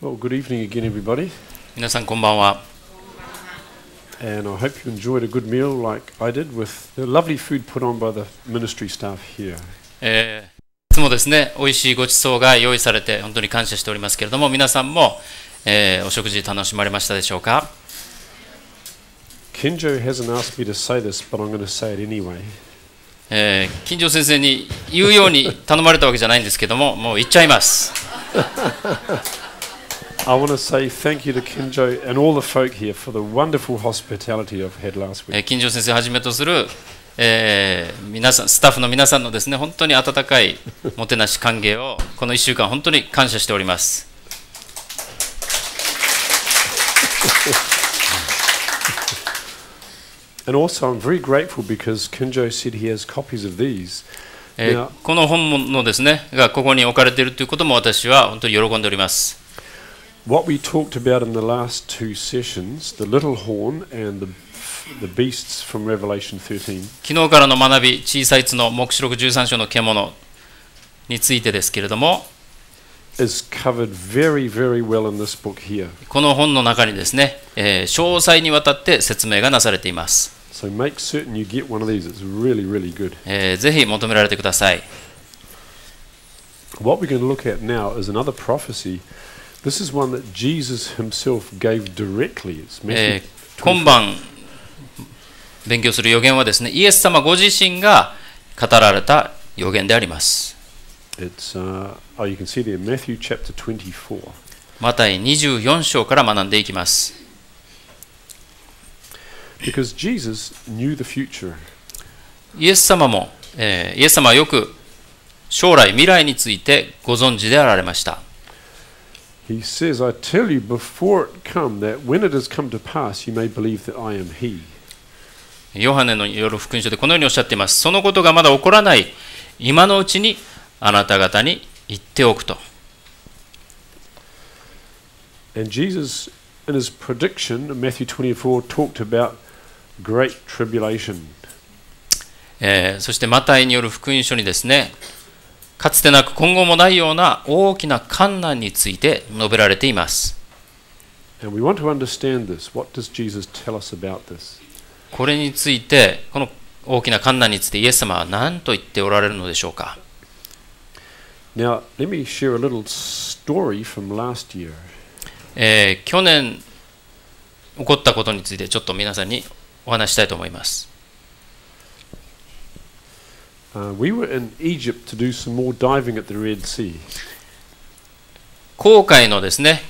Well, good evening again, everybody. 皆さんこんばんは。And I hope you enjoyed a good meal like I did with the lovely food put on by the ministry staff here. いつもですね、美味しいごちそうが用意されて本当に感謝しておりますけれども、皆さんも、お食事楽しまれましたでしょうか。Kenjo hasn't asked me to say this, but I'm going to say it anyway. 金城先生に言うように頼まれたわけじゃないんですけども、もう言っちゃいます。I want to say thank you to Kenjo and all the folk here for the wonderful hospitality I've had last week. 金城先生をはじめとする、皆さん、スタッフの皆さんのですね、本当に温かいもてなし歓迎をこの1週間本当に感謝しております。And also I'm very grateful because Kenjo said he has copies of these. この本のですね、がここに置かれているということも私は本当に喜んでおります。What we talked about in the last two sessions, the little horn and the beasts from Revelation 13. 昨日からの学び、小さい角、黙示録13章の獣についてですけれども、is covered very, very well in this book here. この本の中にですね、詳細にわたって説明がなされています。So make certain you get one of these. It's really, really good. ぜひ求められてください。What we're going to look at now is another prophecy. This is one that Jesus himself gave directly. It's Matthew 今晩勉強する予言はですね、イエス様ご自身が語られた予言であります。It's, you can see there, Matthew chapter 24. マタイ24章から学んでいきます。Because Jesus knew the future. イエス様も、イエス様はよく将来、未来についてご存知であられました。He says, I tell you before it come, that when it has come to pass, you may believe that I am he. ヨハネの夜福音書でこのようにおっしゃっています。そのことがまだ起こらない今のうちにあなた方に言っておくと。And Jesus, in his prediction, Matthew 24, talked about great tribulation. そしてマタイによる福音書にですね、かつてなく今後もないような大きな患難について述べられています。And we want to understand this. What does Jesus tell us about this? これについて、この大きな患難についてイエス様は何と言っておられるのでしょうか。Now, let me share a little story from last year. 去年起こったことについてちょっと皆さんにお話したいと思います。We were in Egypt to do some more diving at the Red Sea. 紅海のですね、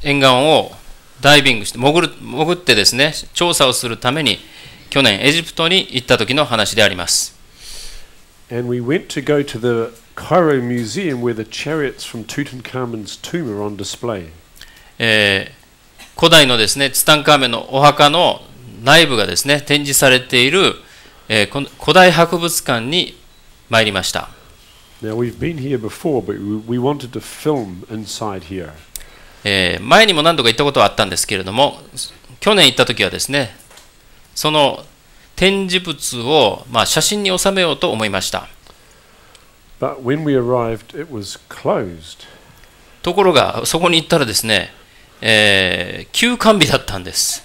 沿岸をダイビングして潜ってですね、調査をするために去年エジプトに行った時の話であります。And we went to go to the Cairo Museum where the chariots from Tutankhamun's tomb are on display. 古代のですね、ツタンカーメンのお墓の内部がですね、展示されている古代博物館に参りました。Now we've been here before, but we wanted to film inside here. 前にも何度か行ったことはあったんですけれども、去年行った時はですね、その展示物を、写真に収めようと思いました。But when we arrived, it was closed. ところが、そこに行ったらですね、休館日だったんです。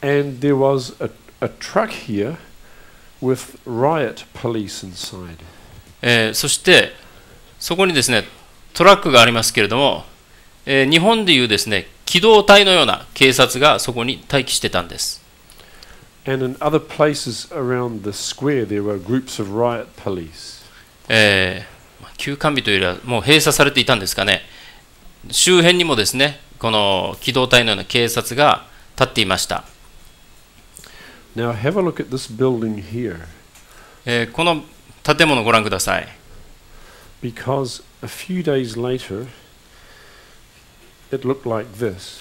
And there was a truck here with riot police inside. そしてそこにですねトラックがありますけれども、日本でいうですね機動隊のような警察がそこに待機してたんです。And in other places around the square there were groups of riot police. 休館日というよりはもう閉鎖されていたんですかね。周辺にもですねこの機動隊のような警察が立っていました。Now have a look at this building here. この建物をご覧ください。Because a few days later, it looked like this.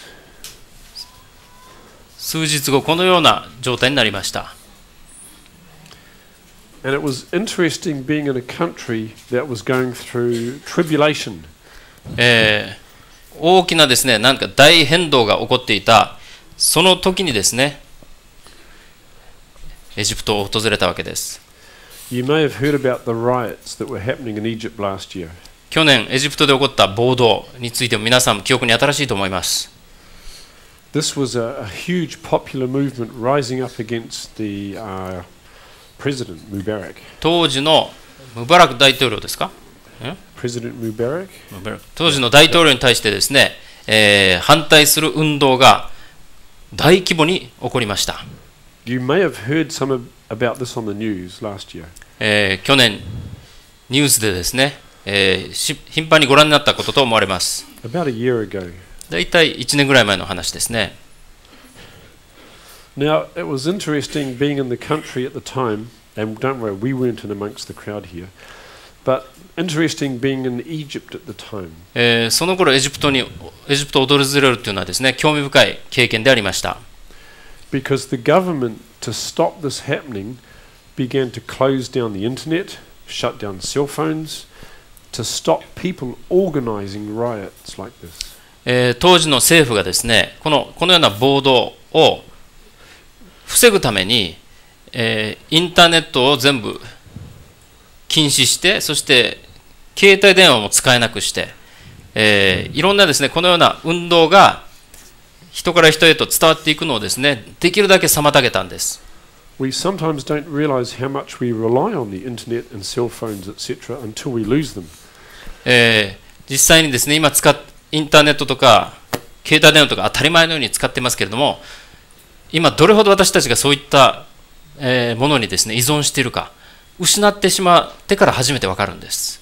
数日後、このような状態になりました。And it was interesting being in a country that was going through tribulation. 大きなですね、なんか大変動が起こっていた、その時にですね、エジプトを訪れたわけです。You may have heard about the riots that were happening in Egypt last year. 去年エジプトで起こった暴動についても皆さんも記憶に新しいと思います。This was a huge popular movement rising up against the President Mubarak. 当時のムバラク大統領ですか？President Mubarak? 当時の大統領に対してですね、反対する運動が大規模に起こりました。You may have heard some about this on the news last year. 去年ニュースでですね、頻繁にご覧になったことと思われます。About a year ago. だいたい1年ぐらい前の話ですね。Now, it was interesting being in the country at the time, and don't worry, we weren't in amongst the crowd here, but interesting being in Egypt at the time. その頃エジプトを訪れるというのはですね、興味深い経験でありました。Because the government, to stop this happening, began to close down the internet, shut down cell phones, to stop people organizing riots like this. 当時の政府がですね、このような暴動を防ぐために、インターネットを全部禁止して、そして携帯電話も使えなくして、いろんなですね、このような運動が人から人へと伝わっていくのをですね、できるだけ妨げたんです。We sometimes don't realize how much we rely on the internet and cell phones, etc., until we lose them. 実際にですね、今インターネットとか携帯電話とか当たり前のように使ってますけれども、今どれほど私たちがそういった、ものにですね依存しているか、失ってしまってから初めてわかるんです。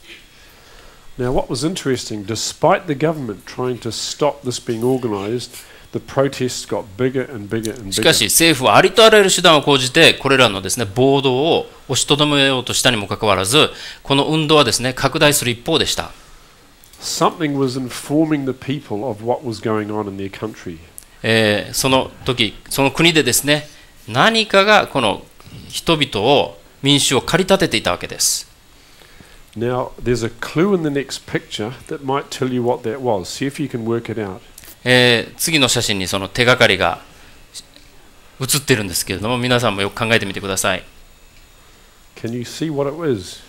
Now, what was interesting, despite the government trying to stop this being organized, the protests got bigger and bigger and bigger. しかし政府はありとあらゆる手段を講じてこれらのですね暴動を押しとどめようとしたにもかかわらず、この運動はですね拡大する一方でした。Something was informing the people of what was going on in their country. その時、その国でですね、何かがこの人々を、民衆を駆り立てていたわけです。Now, there's a clue in the next picture that might tell you what that was. See if you can work it out. 次の写真にその手がかりが写っているんですけれども、皆さんもよく考えてみてください。Can you see what it was?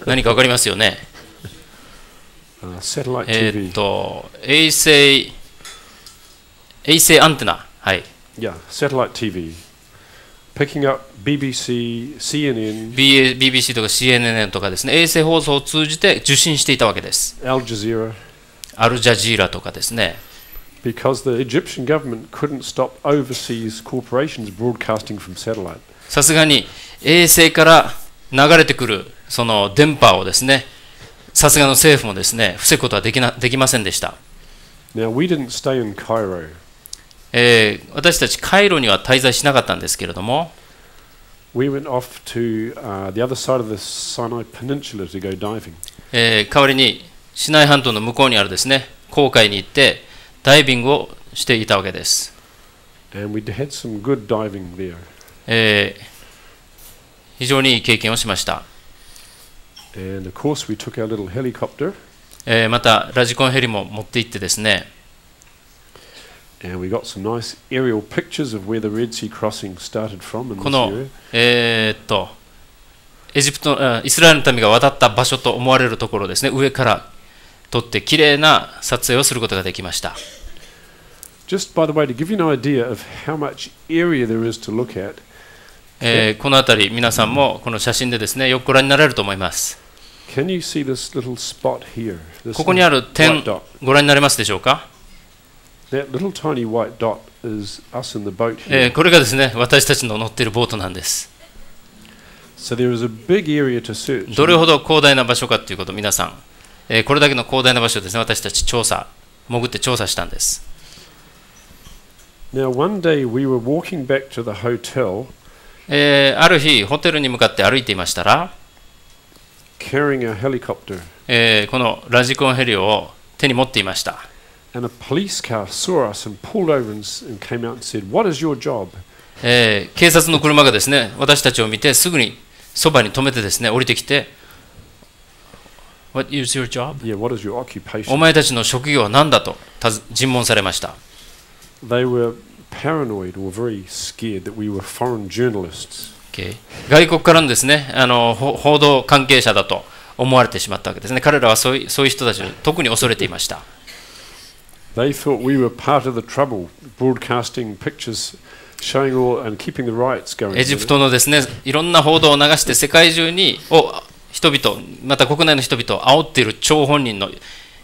何かわかりますよね。Satellite TV. 衛星アンテナ。はい。Yeah, satellite TV. Picking up BBC, CNN, BBC とか CNN とかですね、衛星放送を通じて受信していたわけです。Al Jazeera. アルジャジーラとかですね。Because the Egyptian government couldn't stop overseas corporations broadcasting from satellite. さすがに衛星から流れてくるその電波をですね、さすがの政府もですね、防ぐことはできませんでした。Now, we didn't stay in Cairo. 私たちカイロには滞在しなかったんですけれども、We went off to the other side of the Sinai Peninsula to go diving. 代わりにシナイ半島の向こうにあるですね、紅海に行ってダイビングをしていたわけです。And we had some good diving there. 非常にいい経験をしました。And of course, we took our little helicopter. またラジコンヘリも持って行ってですね、And we got some nice aerial pictures of where the Red Sea crossing started from in こ this の area. イスラエルの民が渡った場所と思われるところですね、上から撮ってきれいな撮影をすることができました。Just by the way, to give you an idea of how much area there is to look at. この辺り皆さんもこの写真でですね、よくご覧になられると思います。Can you see this little spot here? This ここにある点 white dot. ご覧になれますでしょうか。That little tiny white dot is us in the boat here. これがですね、私たちの乗っているボートなんです。So there is a big area to search. どれほど広大な場所かということを皆さん、これだけの広大な場所をですね、私たち潜って調査したんです。Now, one day we were walking back to the hotel. ある日、ホテルに向かって歩いていましたら、carrying a helicopter. このラジコンヘリを手に持っていました。And a police car saw us and pulled over and came out and said, "What is your job?" 警察の車がですね、私たちを見てすぐにそばに止めてですね、降りてきて、What is your job? Yeah, what is your occupation? お前たちの職業は何だと尋問されました。They were paranoid or very scared that we were foreign journalists. 外国からのですね、報道関係者だと思われてしまったわけですね。彼らはそういう人たちを特に恐れていました。They thought we were part of the trouble, broadcasting pictures showing all and keeping the riots going. エジプトのですね、いろんな報道を流して世界中に人々、また国内の人々を煽っている張本人の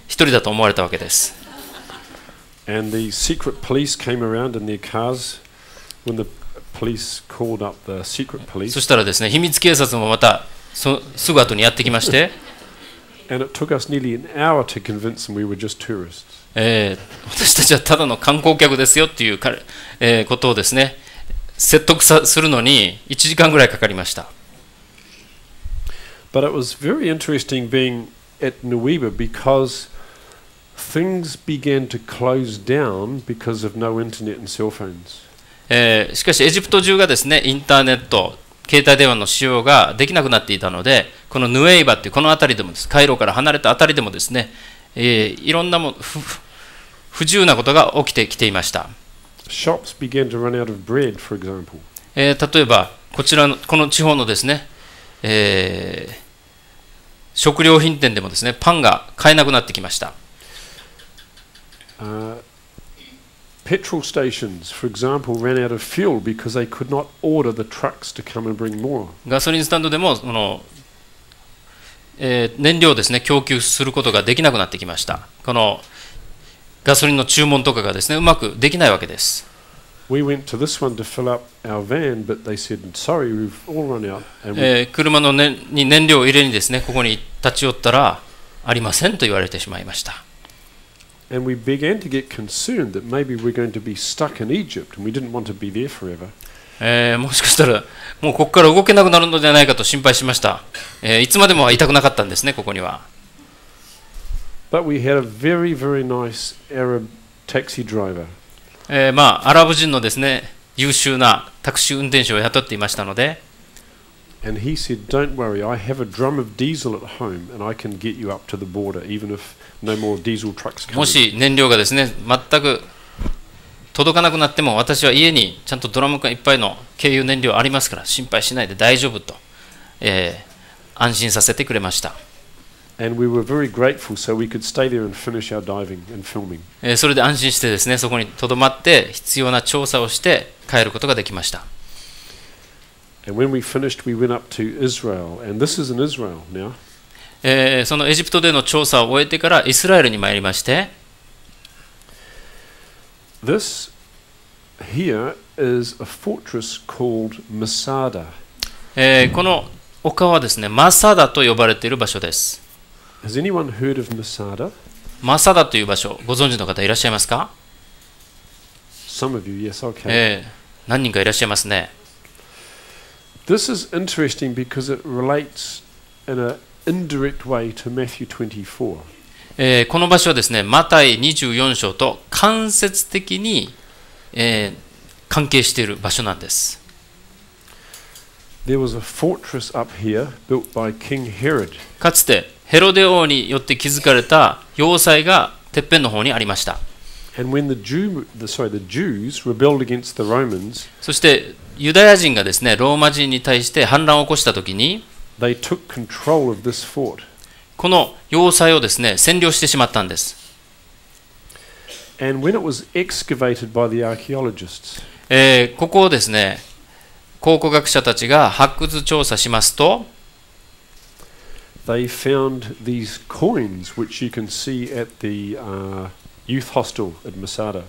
一人だと思われたわけです。And the secret police came around in their cars when the police called up the secret police. そしたらですね、秘密警察もまたすぐ後にやってきまして、And it took us nearly an hour to convince them we were just tourists. 私たちはただの観光客ですよっていうことをですね、説得するのに1時間ぐらいかかりました。But it was very interesting being at Nueva because things began to close down because of no internet and cell phones. しかしエジプト中がですね、インターネット、携帯電話の使用ができなくなっていたので、このヌエイバっていうこの辺りでもです、カイロから離れた辺りでもですね、いろんな不自由なことが起きてきていました。Shops began to run out of bread, for example. 例えばこの地方のですね、食料品店でもですね、パンが買えなくなってきました。Petrol stations, for example, ran out of fuel because they could not order the trucks to come and bring more. ガソリンスタンドでも燃料をですね、供給することができなくなってきました。このガソリンの注文とかがですね、うまくできないわけです。We went to this one to fill up our van, but they said, "Sorry, we've all run out." 車のに燃料を入れにですね、ここに立ち寄ったらありませんと言われてしまいました。And we began to get concerned that maybe we're going to be stuck in Egypt, and we didn't want to be there forever. もしかしたらもうここから動けなくなるのではないかと心配しました。いつまでもいたくなかったんですね、ここには。But we had a very, very nice Arab taxi driver. アラブ人のですね、優秀なタクシー運転手を雇っていましたので、And he said, "Don't worry, I have a drum of diesel at home, and I can get you up to the border, even if no more diesel trucks come." もし燃料がですね、全く届かなくなっても、私は家にちゃんとドラム缶いっぱいの軽油燃料ありますから心配しないで大丈夫と、安心させてくれました。And we were very grateful, so we could stay there and finish our diving and filming. それで安心してですね、そこにとどまって必要な調査をして帰ることができました。And when we finished, we went up to Israel, and this is in Israel now. そのエジプトでの調査を終えてからイスラエルに参りまして、This here is a fortress called Masada. この丘はですね、マサダと呼ばれている場所です。Has anyone heard of Masada? マサダという場所、ご存知の方いらっしゃいますか？ Some of you, yes, okay. 何人かいらっしゃいますね。This is interesting because it relates in an indirect way to Matthew 24. この場所はですね、マタイ24章と間接的に、関係している場所なんです。There was a fortress up here built by King Herod. かつてヘロデ王によって築かれた要塞がてっぺんの方にありました。And when the Jews rebelled against the Romans, そしてユダヤ人がですね、ローマ人に対して反乱を起こしたときに、they took control of this fort. この要塞をですね、占領してしまったんです。And when it was excavated by the archaeologists, ここをですね、考古学者たちが発掘調査しますと、they found these coins which you can see at the youth hostel at Masada.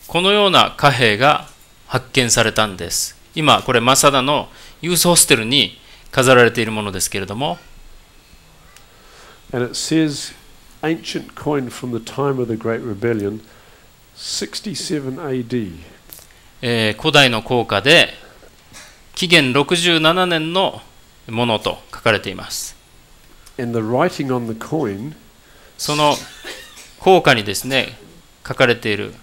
このような貨幣が発見されたんです。今これマサダのユースホステルに飾られているものですけれども、And it says ancient coin from the time of the Great Rebellion, 67 AD. 古代の硬貨で紀元67年のものと書かれています。And the writing on the coin その硬貨にですね、書かれている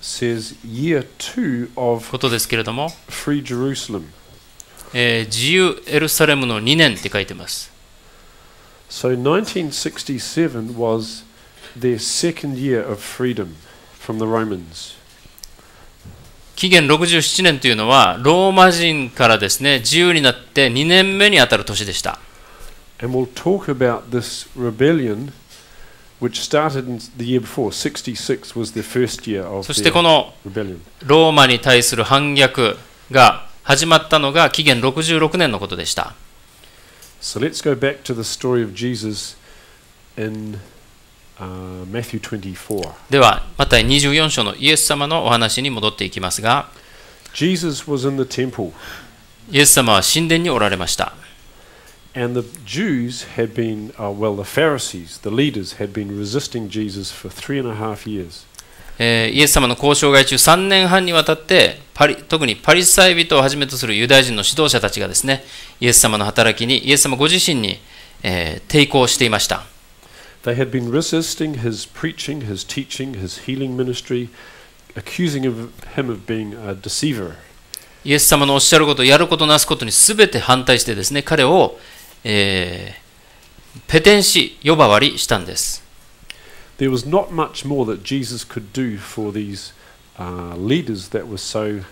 says year 2 of ことですけれども、 Free Jerusalem. 自由エルサレムの2年って書いてます。So 1967 was their second year of freedom from the Romans. 紀元67年というのはローマ人からですね、自由になって2年目にあたる年でした。And we'll talk about this rebellion which started in the year before. 66 was the first year of そして their この rebellion. ローマに対する反逆が始まったのが紀元66年のことでした。So let's go back to the story of Jesus in Matthew 24. では、マタイ24章のイエス様のお話に戻っていきますが、Jesus was in the temple, イエス様は神殿におられました。and the Jews had been, the Pharisees, the leaders, had been resisting Jesus for 3.5 years. イエス様の交渉外中3年半にわたって特にパリサイ人をはじめとするユダヤ人の指導者たちがですね、イエス様の働きに、イエス様ご自身に、抵抗していました。They had been resisting his preaching, his teaching, his healing ministry, accusing him of being a deceiver. イエス様のおっしゃること、やることなすことにすべて反対してですね、彼を、ペテンし、呼ばわりしたんです。There was not much more that Jesus could do for these leaders that were so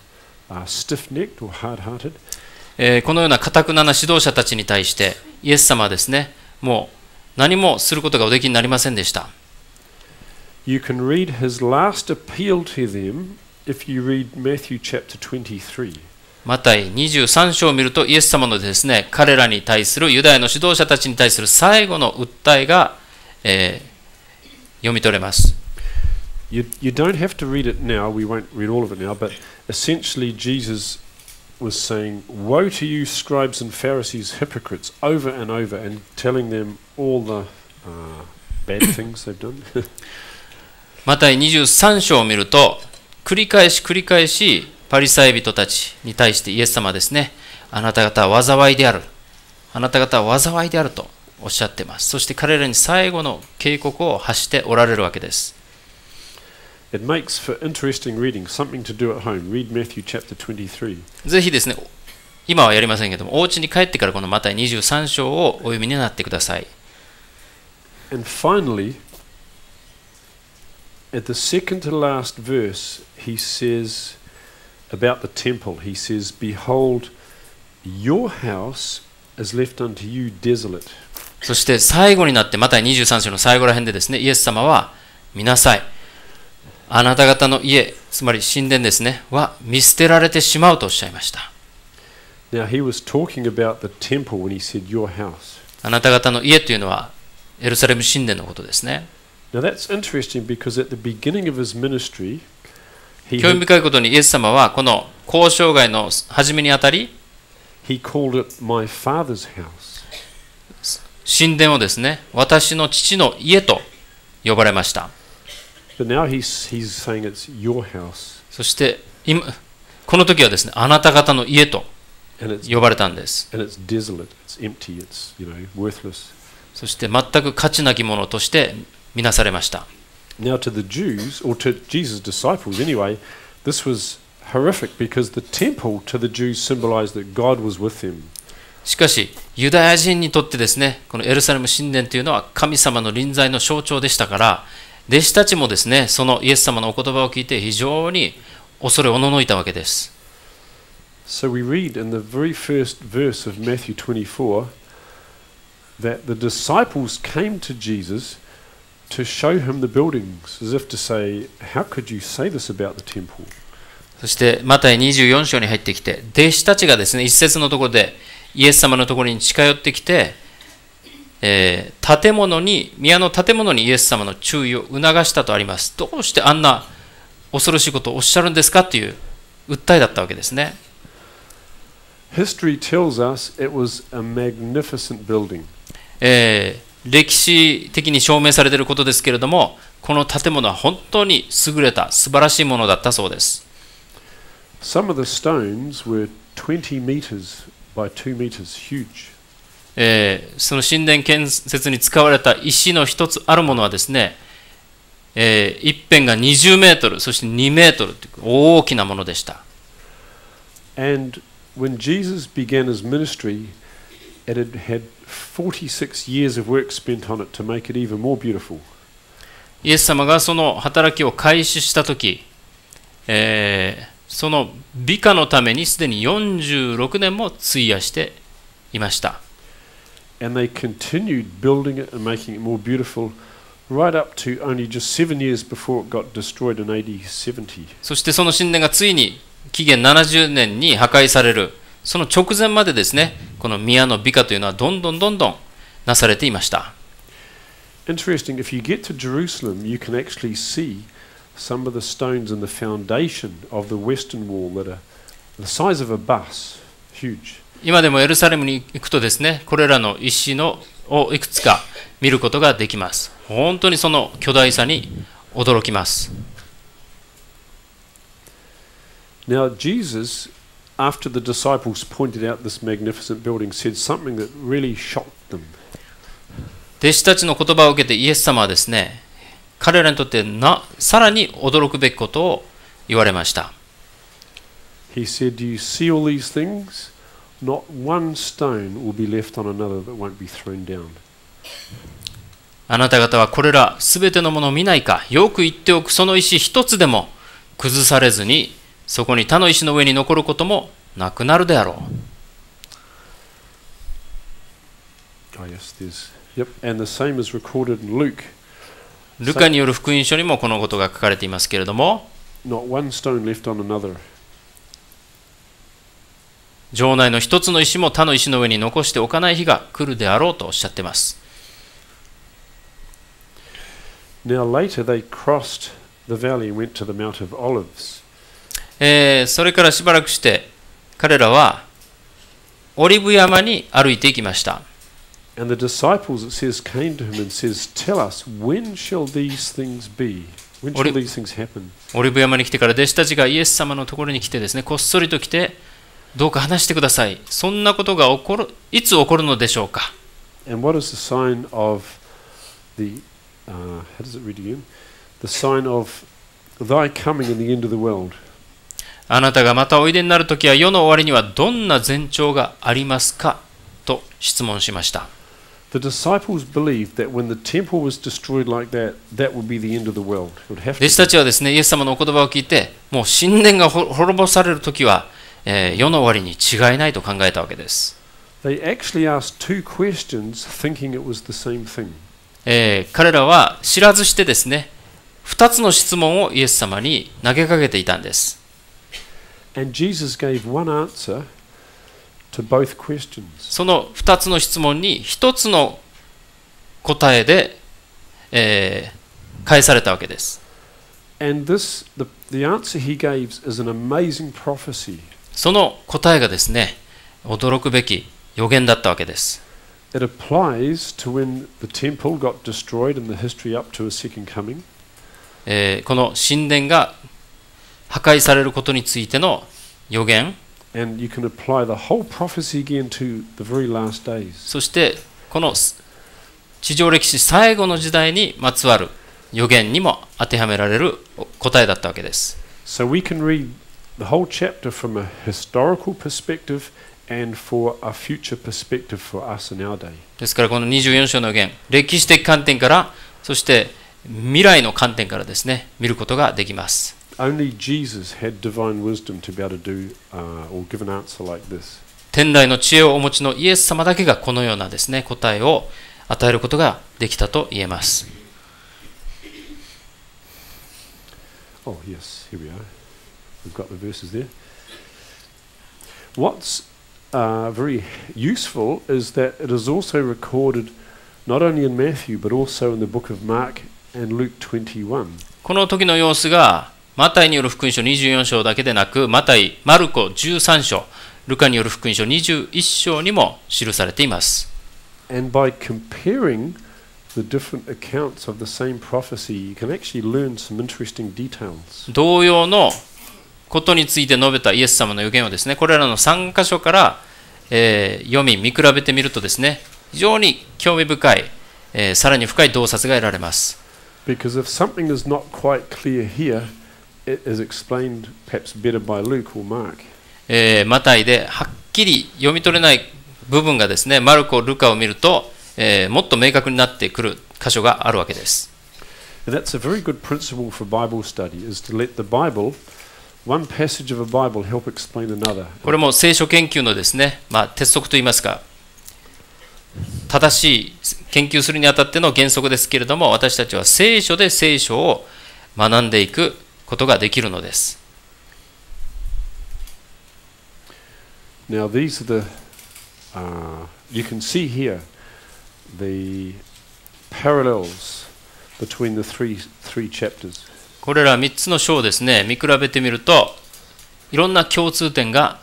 stiff-necked or hard-hearted. このような堅くなな指導者たちに対して、イエス様はですね、もう何もすることがおできになりませんでした。You can read his last appeal to them if you read Matthew chapter 23. マタイ23章を見ると、イエス様のですね、彼らに対するユダヤの指導者たちに対する最後の訴えが、読み取れます。You don't have to read it now, we won't read all of it now, but essentially Jesus was saying, "Woe to you, scribes and Pharisees, hypocrites," over and over, and telling them all the bad things they've done. マタイ23章を見ると、繰り返しパリサイ人たちに対してイエス様はですね、あなた方は災いである。あなた方は災いであるとおっしゃっています。そして彼らに最後の警告を発しておられるわけです。It makes for interesting reading, something to do at home. Read Matthew chapter 23. ぜひですね、今はやりませんけども、お家に帰ってからこのマタイ23章をお読みになってください。And finally, at the second to last verse, he says about the temple, he says, "Behold, your house is left unto you desolate." そして最後になってマタイ23章の最後ら辺でですね、イエス様は見なさい。あなた方の家、つまり神殿ですね、は見捨てられてしまうとおっしゃいました。Now he was talking about the temple when he said your house. あなた方の家というのはエルサレム神殿のことですね。Now that's interesting because at the beginning of his ministry, 興味深いことにイエス様はこの交渉外の初めにあたり、he called it my father's house. 神殿をですね、私の父の家と呼ばれました。But now he's saying it's your house. そしてこの時はですね、あなた方の家と呼ばれたんです。And it's desolate, it's empty, it's, worthless. そして全く価値なきものとして見なされました。Now to the Jews, or to Jesus' disciples anyway, this was horrific because the temple to the Jews symbolized that God was with them. しかし、ユダヤ人にとってですね、このエルサレム神殿というのは神様の臨在の象徴でしたから、弟子たちもですね、そのイエス様のお言葉を聞いて非常に恐れおののいたわけです。So we read in the very first verse of Matthew 24 that the disciples came to Jesus to show him the buildings, as if to say, how could you say this about the temple? そしてマタイ24章に入ってきて、弟子たちがですね、一節のところでイエス様のところに近寄ってきて、宮の建物にイエス様の注意を促したとあります。どうしてあんな恐ろしいことをおっしゃるんですかという訴えだったわけですね。History tells us it was a magnificent building. 歴史的に証明されていることですけれども、この建物は本当に優れた素晴らしいものだったそうです。Some of the stones were 20 meters by 2 meters, huge. その神殿建設に使われた石の一つあるものはですね、一辺が20メートル、そして2メートルという大きなものでした。And when Jesus began his ministry, it had 46 years of work spent on it to make it even more beautiful. イエス様がその働きを開始したとき、その美化のためにすでに46年も費やしていました。and they continued building it and making it more beautiful right up to only just 7 years before it got destroyed in AD 70. そしてその神殿がついに紀元70年に破壊されるその直前までですね、この宮の美化というのはどんどんなされていました。Interesting, if you get to Jerusalem, you can actually see some of the stones in the foundation of the Western Wall that are the size of a bus, huge. 今でもエルサレムに行くとですね、これらの石をいくつか見ることができます。本当にその巨大さに驚きます。Now, Jesus, after the disciples pointed out this magnificent building, said something that really shocked them. 弟子たちの言葉を受けてイエス様はですね、彼らにとってさらに驚くべきことを言われました。He said, "Do you see all these things? Not one stone will be left on another that won't be thrown down." あなた方はこれらすべてのものを見ないか、よく言っておくその石一つでも崩されずに、そこに他の石の上に残ることもなくなるであろう。Oh, yes, there's. Yep, and the same is recorded in Luke. ルカによる福音書にもこのことが書かれていますけれども、Not one stone left on another. 城内の一つの石も他の石の上に残しておかない日が来るであろうとおっしゃっています。Now later they crossed the valley and went to the Mount of Olives. それからしばらくして彼らはオリブ山に歩いていきました。And the disciples, it says, came to him and says, "Tell us, when shall these things be? When shall these things happen?" オリブ山に来てから弟子たちがイエス様のところに来てですね、こっそりと来て、どうか話してください。そんなことがいつ起こるのでしょうか。And what is the sign of the, how does it read again? The sign of thy coming in the end of the world. あなたがまたおいでになるときは世の終わりにはどんな前兆がありますかと質問しました。The disciples believed that when the temple was destroyed like that, that would be the end of the world. It would have to 弟子たちはですね、イエス様のお言葉を聞いて、もう神殿が滅ぼされるときは、世の終わりに違いないと考えたわけです。They actually asked two questions thinking it was the same thing. 彼らは知らずしてですね、2つの質問をイエス様に投げかけていたんです。And Jesus gave one answer to both questions. その2つの質問に1つの答えで、返されたわけです。And this, the answer he gave is an amazing prophecy. その答えがですね、驚くべき予言だったわけです。It applies to when the temple got destroyed in the history up to his second coming. この神殿が破壊されることについての予言。And you can apply the whole prophecy again to the very last days. そしてこの地上歴史最後の時代にまつわる予言にも当てはめられる答えだったわけです。So we can read the whole chapter from a historical perspective and for a future perspective for us in our day. ですからこの24章の予言、歴史的観点から、そして未来の観点からですね、見ることができます。Only Jesus had divine wisdom to be able to do or give an answer like this. 天台の知恵をお持ちのイエス様だけがこのようなですね、答えを与えることができたと言えます。Oh yes, here we are. We've got the verses there. What's very useful is that it is also recorded not only in Matthew but also in the book of Mark and Luke 21. この時の様子がマタイによる福音書24章だけでなく、マルコ13章、ルカによる福音書21章にも記されています。And by comparing the different accounts of the same prophecy, you can actually learn some interesting details. 同様のことについて述べたイエス様の予言をですね、これらの3箇所から、読み見比べてみるとですね、非常に興味深い、さらに深い洞察が得られます。Because if something is not quite clear here, it is explained perhaps better by Luke or Mark. マタイではっきり読み取れない部分がですね、マルコ、ルカを見ると、もっと明確になってくる箇所があるわけです。And that's a very good principle for Bible study, is to let the Bible, one passage of a Bible, help explain another. これも聖書研究のですね、鉄則といいますか、正しい研究するにあたっての原則ですけれども、私たちは聖書で聖書を学んでいくことができるのです。Now these are you can see here the parallels between the three chapters. これら3つの章をですね、見比べてみると、いろんな共通点が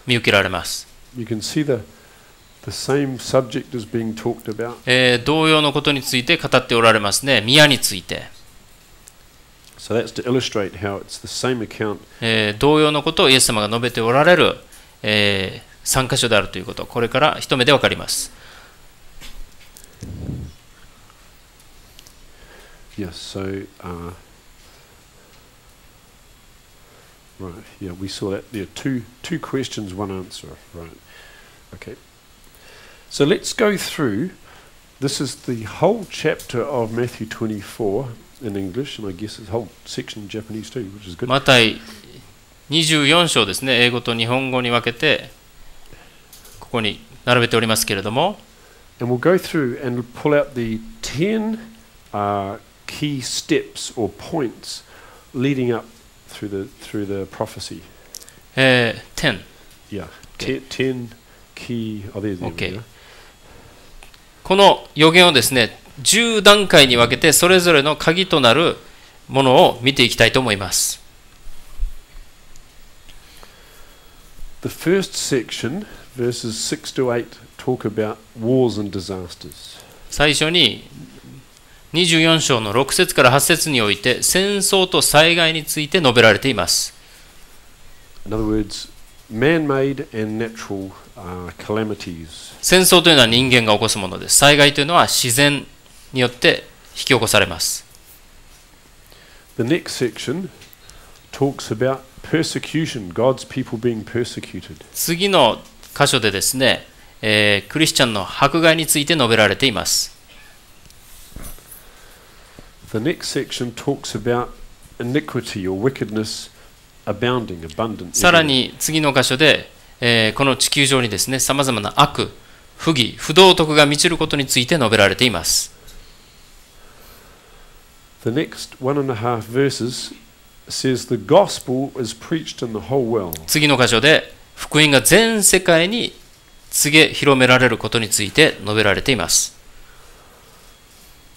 見受けられます。You can see the same subject is being talked about. 同様のことについて語っておられますね。宮について。So that's to illustrate how it's the same account. 同様のことをイエス様が述べておられる、3箇所であるということ、これから一目でわかります。Yes, so right, yeah, we saw that there. Two questions, one answer. Right. Okay. So let's go through. This is the whole chapter of Matthew 24 in English, and I guess it's a whole section in Japanese too, which is good. マタイ24章ですね、英語と日本語に分けてここに並べておりますけれども、And we'll go through and pull out the 10 key steps or points leading up through the prophecy. 10。Yeah, 10 key. Oh, there's Okay. there. この予言をですね、10段階に分けてそれぞれの鍵となるものを見ていきたいと思います。The first section, verses 6 to 8, talk about wars and disasters. 最初に24章の6節から8節において戦争と災害について述べられています。In other words, man-made and natural calamities. 戦争というのは人間が起こすものです。災害というのは自然によって引き起こされます。The next section talks about persecution, God's people being persecuted. 次の箇所でですね、クリスチャンの迫害について述べられています。The next section talks about iniquity or wickedness abounding, abundant. さらに次の箇所で、この地球上にですね、さまざまな悪、不義、不道徳が満ちることについて述べられています。The next 1.5 verses says the gospel is preached in the whole world. 次の箇所で福音が全世界に告げ広められることについて述べられています。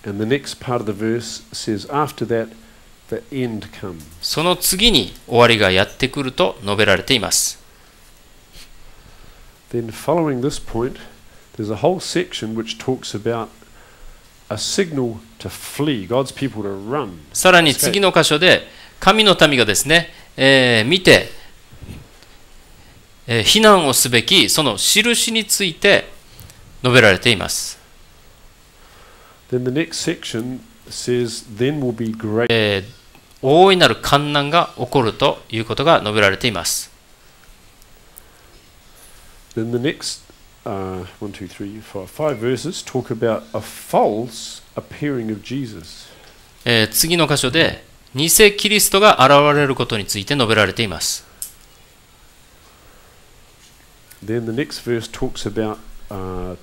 And the next part of the verse says after that the end comes. その次に終わりがやってくると述べられています。Then following this point, there's a whole section which talks about a signal to flee, God's people to run. さらに次の箇所で神の民がですね、見て、避難をすべきその印について述べられています。Then the next section says, then will be great. 大いなる患難が起こるということが述べられています。Then the next 1, 2, 3, 4, 5 verses talk about a false appearing of Jesus. 次の箇所で偽キリストが現れることについて述べられています。Then the next verse talks about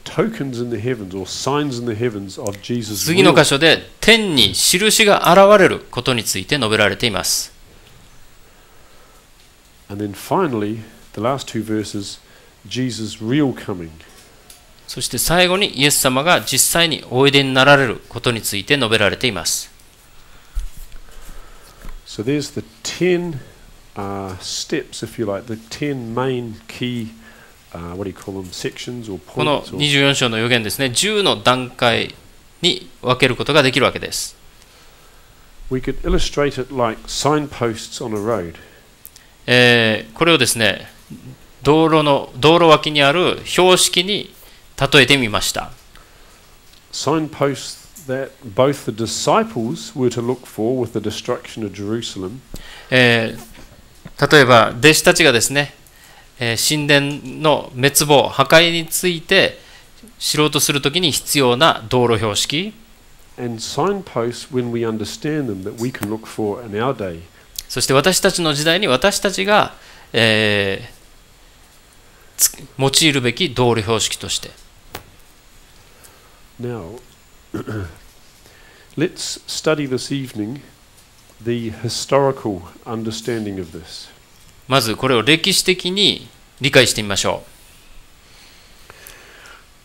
tokens in the heavens or signs in the heavens of Jesus. 次の箇所で天に印が現れることについて述べられています。And then finally, the last two verses, Jesus' real coming. そして最後にイエス様が実際においでになられることについて述べられています。So there's the 10 steps, if you like, the 10 main key, what do you call them, sections or この points. 24章の予言ですね、10の段階に分けることができるわけです。We could illustrate it like signposts on a road. これをですね、道路脇にある標識に例えてみました。Signposts that both the disciples were to look for with the destruction of Jerusalem. 例えば弟子たちがですね、神殿の滅亡破壊について知ろうとするときに必要な道路標識。And signposts when we understand them that we can look for in our day. そして私たちの時代に私たちが、用いるべき道路標識として。Now, let's study this evening the historical understanding of this. まずこれを歴史的に理解してみましょ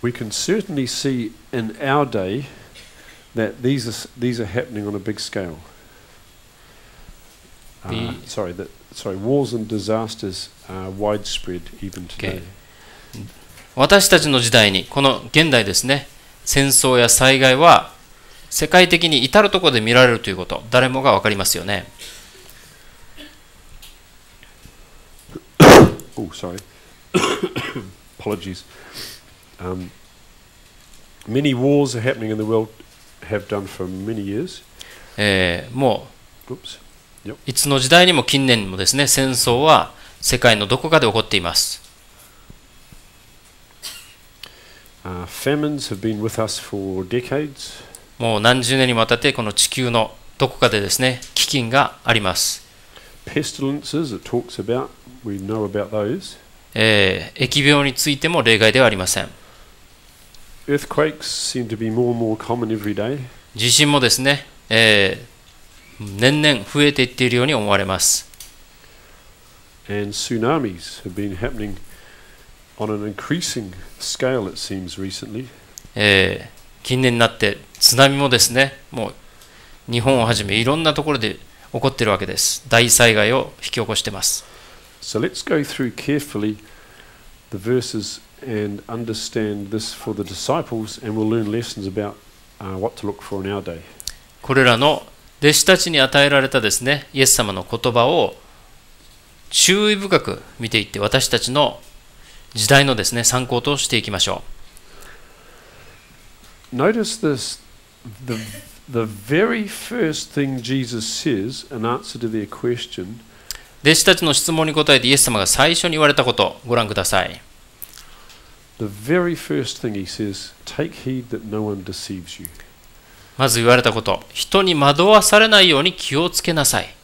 We can certainly see in our day that these are happening on a big scale. Wars and disasters are widespread even today. 私たちの時代に、この現代ですね、戦争や災害は世界的に至るところで見られるということ、誰もが分かりますよね。Oh, sorry. Apologies. Many wars are happening in the world, have done for many years. も Oops. ういつの時代にも近年にもですね、戦争は世界のどこかで起こっています。Famines have been with us for decades. もう何十年にもわたってこの地球のどこかでですね、飢饉があります。Pestilences, it talks about, we know about those. 疫病についても例外ではありません。Earthquakes seem to be more and more common every day. 地震もですね、年々増えていっているように思われます。And tsunamis have been happening on an increasing scale, it seems, recently. 近年になって津波もですね、もう日本をはじめいろんなところで起こっているわけです。大災害を引き起こしています。So let's go through carefully the verses and understand this for the disciples, and we'll learn lessons about what to look for in our day. これらの弟子たちに与えられたですね、イエス様の言葉を注意深く見ていって、私たちの時代のですね、参考としていきましょう。Notice this, the very first thing Jesus says in answer to their question. 弟子たちの質問に答えてイエス様が最初に言われたこと、ご覧ください。The very first thing he says, take heed that no one deceives you. まず言われたこと、人に惑わされないように気をつけなさい。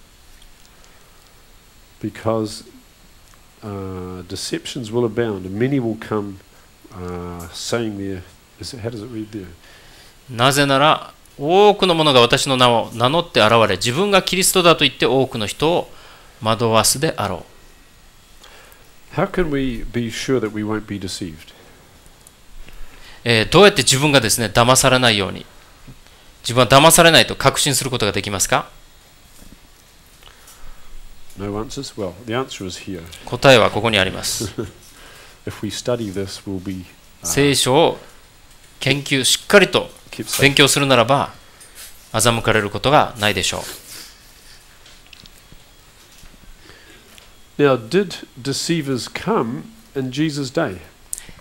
Because deceptions will abound, and many will come saying there, how does it read there? なぜなら、多くの者が私の名を名乗って現れ、自分がキリストだと言って多くの人を惑わすであろう。How can we be sure that we won't be deceived? どうやって自分がですね、騙されないように、自分は騙されないと確信することができますか？ No answers? Well, the answer is here. 答えはここにあります。If we study this, we'll be, 聖書を研究しっかりと勉強するならば、欺かれることがないでしょう。Now, did deceivers come in Jesus' day?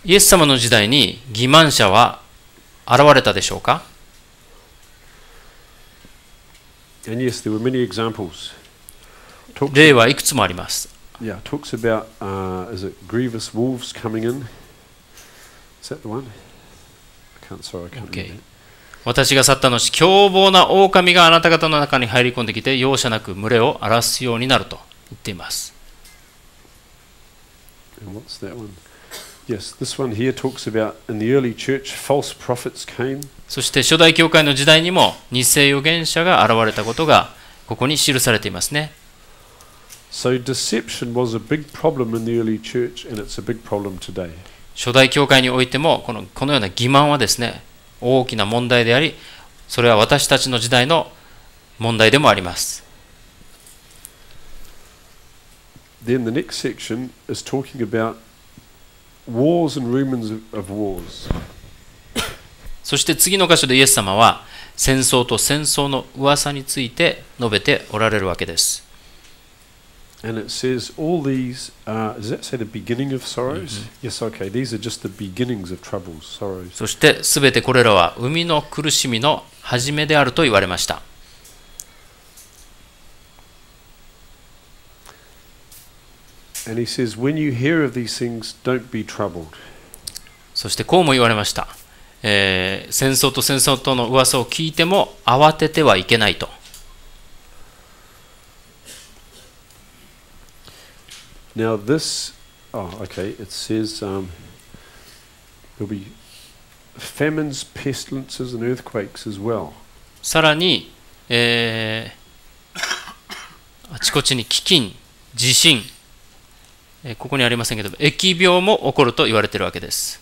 イエス様の時代に欺瞞者は現れたでしょうか？ And yes, there were many examples. 例はいくつもあります。Yeah, talks about, is it grievous wolves coming in? Is that the one? I can't remember. 私が去った後、凶暴な狼があなた方の中に入り込んできて、容赦なく群れを荒らすようになると言っています。And what's that one? Yes, this one here talks about in the early church, false prophets came. そして初代教会の時代にも偽預言者が現れたことがここに記されていますね。So deception was a big problem in the early church, and it's a big problem today. 初代教会においてもこのような欺瞞はですね、大きな問題であり、それは私たちの時代の問題でもあります。Then the next section is talking about wars and rumors of wars. そして次の箇所でイエス様は戦争と戦争の噂について述べておられるわけです。And it says all these does that say the beginning of sorrows? Yes, okay. These are just the beginnings of troubles, sorrows. そしてすべてこれらは生みの苦しみの始めであると言われました。And he says, when you hear of these things, don't be troubled. そしてこうも言われました。戦争と戦争との噂を聞いても慌ててはいけないと。Now this, it says, there'll be famines, pestilences, and earthquakes as well. さらに、あちこちに飢饉、地震、ここにありませんけど、疫病も起こると言われているわけです。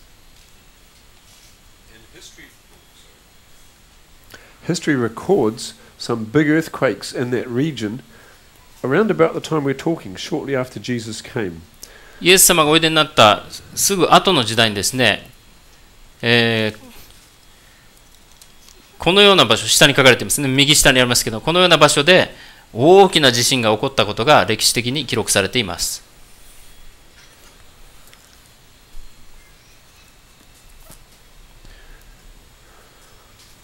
History records some big earthquakes in that region around about the time we're talking, shortly after Jesus came. イエス様がおいでになったすぐ後の時代にですね、このような場所、下に書かれていますね、右下にありますけど、このような場所で大きな地震が起こったことが歴史的に記録されています。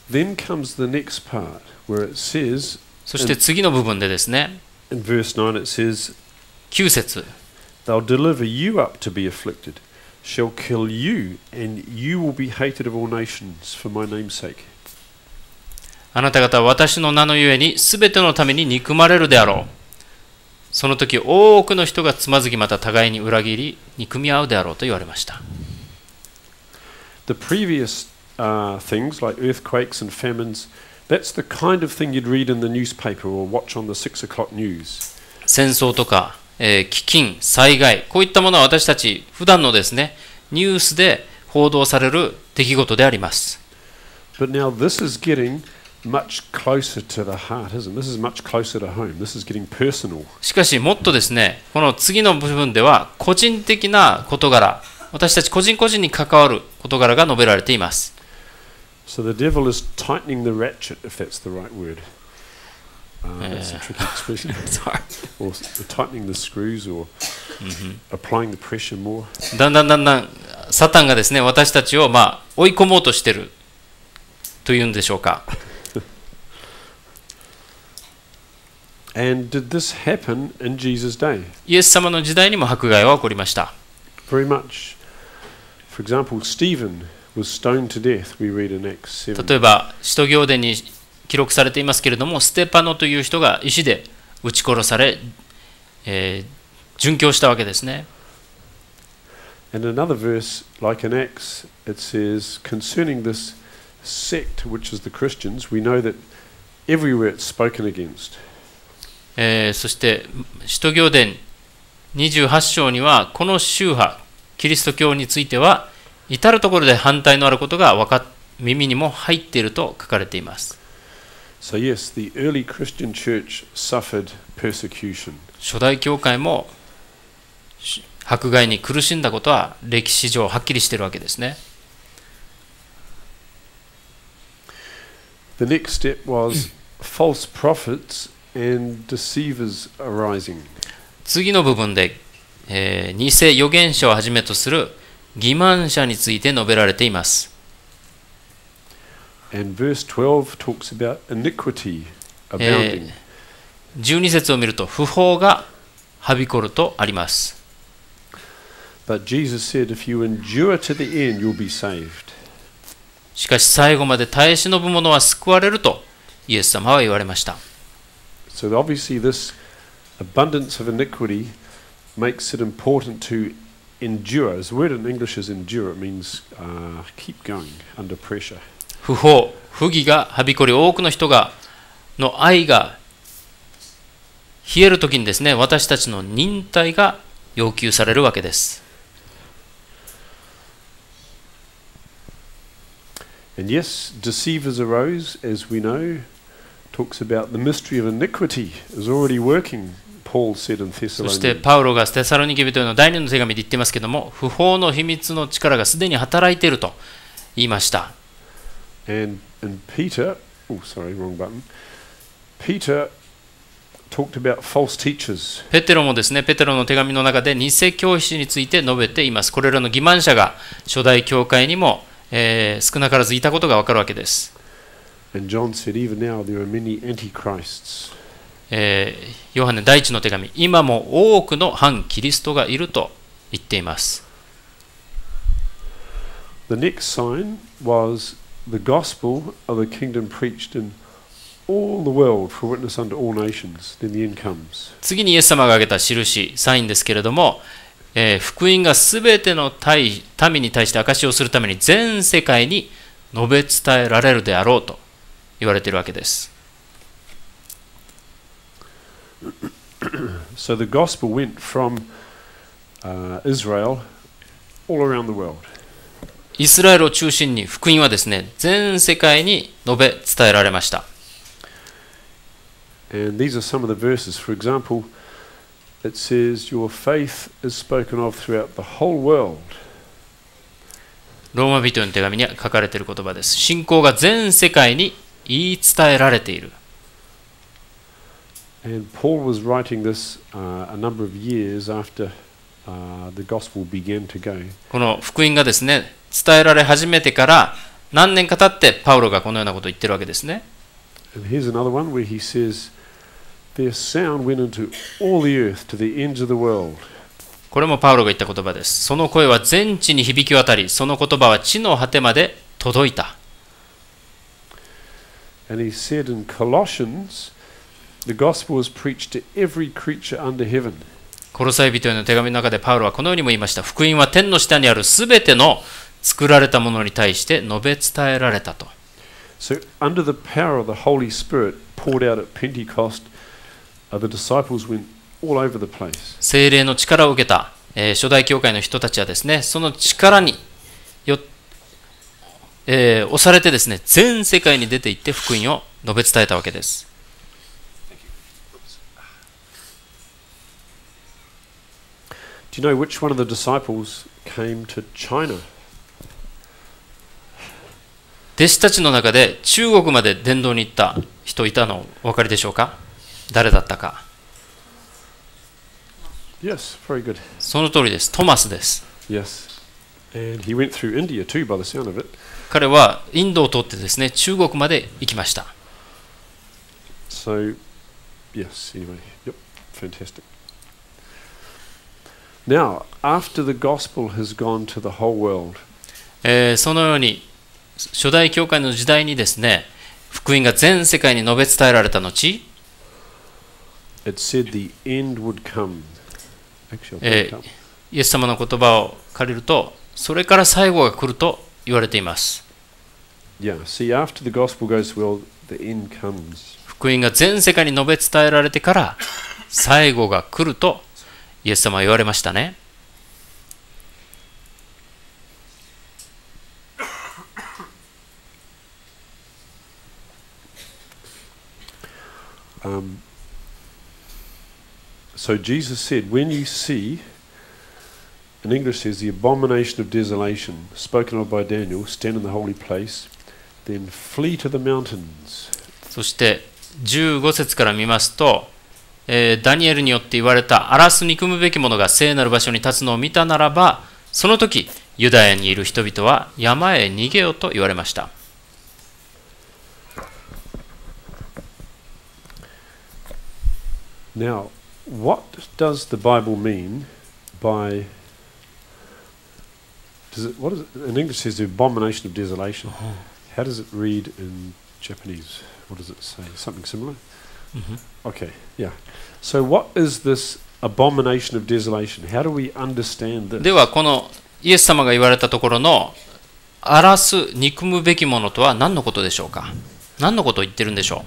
Then comes the next part where it says, そして次の部分でですね、in verse 9 it says, 9節 They'll deliver you up to be afflicted, shall kill you, and you will be hated of all nations for my name's sake. あなた方は私の名のゆえにすべてのために憎まれるであろう。その時多くの人がつまずき、また互いに裏切り憎み合うであろうと言われました。The previous things like earthquakes and famines, that's the kind of thing you'd read in the newspaper or watch on the 6 o'clock news. 戦争とか、飢饉、災害、こういったものは私たち普段のですね、ニュースで報道される出来事であります。But now this is getting much closer to the heart, isn't it? This is much closer to home. This is getting personal. しかしもっとですね、この次の部分では個人的な事柄、私たち個人個人に関わる事柄が述べられています。So the devil is tightening the ratchet, if that's the right word. That's a tricky expression. Or tightening the screws, or applying the pressure more. だんだんサタンがですね、私たちを追い込もうとしているというんでしょうか。And did this happen in Jesus' day? イエス様の時代にも迫害は起こりました。Very much. For example, Stephen was stoned to death, we read in Acts 7. 例えば、使徒行伝に記録されていますけれども、ステパノという人が石で撃ち殺され、殉教したわけですね。And another verse, like in Acts, it says, concerning this sect, which is the Christians, we know that everywhere it's spoken against. そして、使徒行伝28章には、この宗派、キリスト教については、至るところで反対のあることが耳にも入っていると書かれています。So yes, the early Christian church suffered persecution. 初代教会も迫害に苦しんだことは歴史上はっきりしているわけですね。The next step was false prophets and deceivers arising. 次の部分で、偽預言者をはじめとする欺瞞者について述べられています。And verse 12 talks about iniquity abounding. 12節を見ると不法がはびこるとあります。But Jesus said, if you endure to the end, you'll be saved. しかし最後まで耐え忍ぶ者は救われるとイエス様は言われました。So obviously this abundance of iniquity makes it important to endure. The word in English is endure. It means keep going under pressure. 不法、不義がはびこり、多くの人の愛が冷えるときにですね、私たちの忍耐が要求されるわけです。And yes, deceivers arose, as we know, talks about the mystery of iniquity is already working, Paul said in Thessalonians. そしてパウロがテサロニケ人への第2の手紙で言ってますけども、不法の秘密の力がすでに働いていると言いました。And Peter, wrong button. Peter talked about false teachers. ペテロもですね、ペテロの手紙の中で偽教師について述べています。これらの欺瞞者が初代教会にも、少なからずいたことがわかるわけです。And John said, even now there are many antichrists. ヨハネ第一の手紙、今も多くの反キリストがいると言っています。The next sign was the gospel of the kingdom preached in all the world for witness unto all nations. Then the end comes. 次にイエス様が挙げた印、サインですけれども、福音がすべての民に対して証しをするために全世界に述べ伝えられるであろうと言われているわけです。So the gospel went from Israel all around the world. イスラエルを中心に福音はですね、全世界に述べ伝えられました。And these are some of the verses. For example, it says, Your faith is spoken of throughout the whole world. ローマ人への手紙に書かれている言葉です。信仰が全世界に言い伝えられている。And Paul was writing this a number of years after the gospel began to go. この福音がですね、伝えられ始めてから何年か経ってパウロがこのようなことを言っているわけですね。And here's another one where he says, Their sound went into all the earth to the ends of the world. これもパウロが言った言葉です。その声は全地に響き渡り、その言葉は地の果てまで届いた。And he said in Colossians, The gospel was preached to every creature under heaven. コロサイ人への手紙の中でパウロはこのようにも言いました。福音は天の下にあるすべての作られたものに対して述べ伝えられたと。So under the power of the Holy Spirit poured out at Pentecost, the disciples went all over the place. 聖霊の力を受けた、初代教会の人たちはですね、その力に押されてですね、全世界に出て行って福音を述べ伝えたわけです。Do you know which one of the disciples came to China? 弟子たちの中で中国まで伝道に行った人いたのお分かりでしょうか？誰だったか。Yes, very good. その通りです。トマスです。Yes. And he went through India too, by the sound of it. 彼はインドを通ってですね、中国まで行きました。So, yes, anyway. Yep, fantastic. Now, after the gospel has gone to the whole world, そのように初代教会の時代にですね、福音が全世界に述べ伝えられた後、it said the end would come. Actually, I'll pick it up. イエス様の言葉を借りると、それから最後が来ると言われています。Yeah, see, after the gospel goes well, the end comes. 福音が全世界に述べ伝えられてから最後が来るとイエス様は言われましたね。So Jesus said, when you see, in English says, the abomination of desolation, spoken of by Daniel, stand in the holy place, then flee to the mountains. そして15節から見ますと、ダニエルによって言われた荒らす憎むべきものが聖なる場所に立つのを見たならば、その時ユダヤにいる人々は山へ逃げよと言われました。Now, what does the Bible mean by, what is it, in English it says the abomination of desolation. How does it read in Japanese? What does it say? Something similar? Okay, yeah. So what is this abomination of desolation? How do we understand this? ではこのイエス様が言われたところの荒らす憎むべきものとは何のことでしょうか？何のことを言ってるんでしょ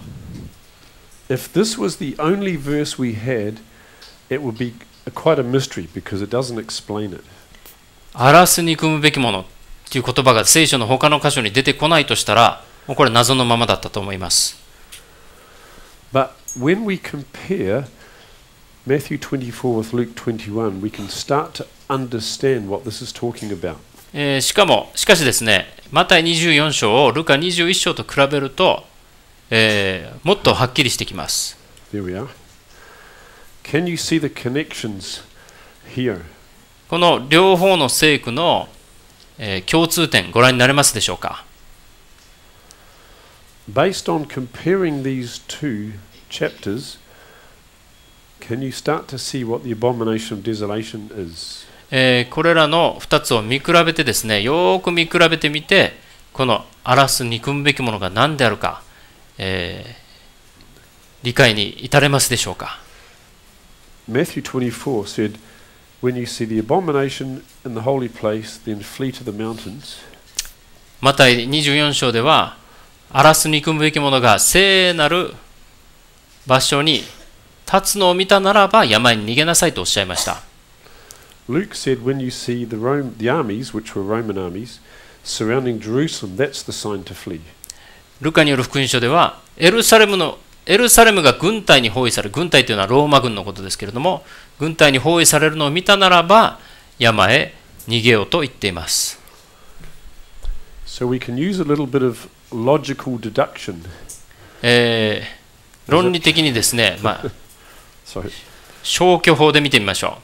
う？ If this was the only verse we had, it would be quite a mystery because it doesn't explain it. 荒らす憎むべきものという言葉が聖書の他の箇所に出てこないとしたら、もうこれ謎のままだったと思います。But when we compare Matthew 24 with Luke 21, we can start to understand what this is talking about. しかしですね、マタイ24章をルカ21章と比べると、もっとはっきりしてきます。There we are. Can you see the connections here? この両方の聖句の、共通点ご覧になれますでしょうか？ Based on comparing these two chapters, can you start to see what the abomination of desolation is? これらの2つを見比べてですね、よーく見比べてみて、この荒らす憎むべきものが何であるか、理解に至れますでしょうか？ Matthew 24 said, When you see the abomination in the holy place, then flee to the mountains. マタイ24章では、荒らす憎むべき者が聖なる場所に立つのを見たならば山に逃げなさいとおっしゃいました。Luke said, when you see the armies, which were Roman armies, surrounding Jerusalem, that's the sign to flee. ルカによる福音書では、エルサレムが軍隊に包囲される、軍隊というのはローマ軍のことですけれども、軍隊に包囲されるのを見たならば山へ逃げようと言っています。So we can use a little bit of logical deduction. 論理的にですね、消去法で見てみましょ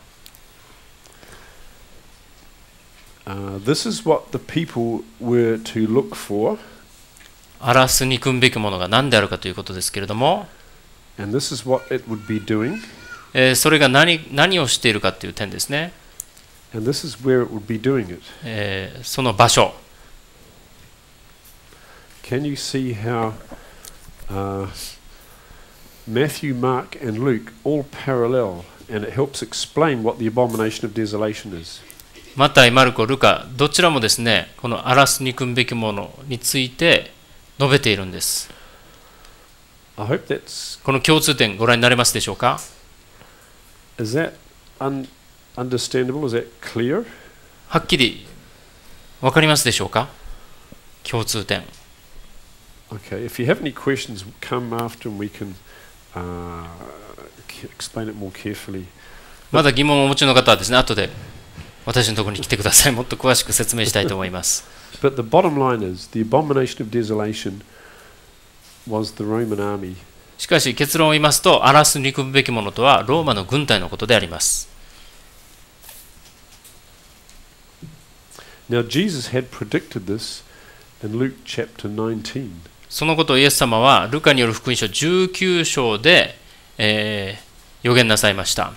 う。This is what the people were to look for. 荒らす憎むべきものが何であるかということですけれども、And this is what it would be doing. それが何をしているかという点ですね。And this is where it would be doing it. その場所。Can you see how Matthew, Mark, and Luke all parallel, and it helps explain what the abomination of desolation is? マタイ、マルコ、ルカ、どちらもですね、この荒らす憎むべきものについて述べているんです。I hope that's この共通点ご覧になれますでしょうか？ Is that understandable? Is that clear? はっきりわかりますでしょうか？共通点。Okay, if you have any questions, come after and we can explain it more carefully. まだ疑問をお持ちの方はですね、後で私のところに来てください。もっと詳しく説明したいと思います。But the bottom line is, the abomination of desolation was the Roman army. しかし結論を言いますと、荒らす憎むべきものとはローマの軍隊のことであります。Now Jesus had predicted this in Luke chapter 19. そのことをイエス様はルカによる福音書19章で、予言なさいました。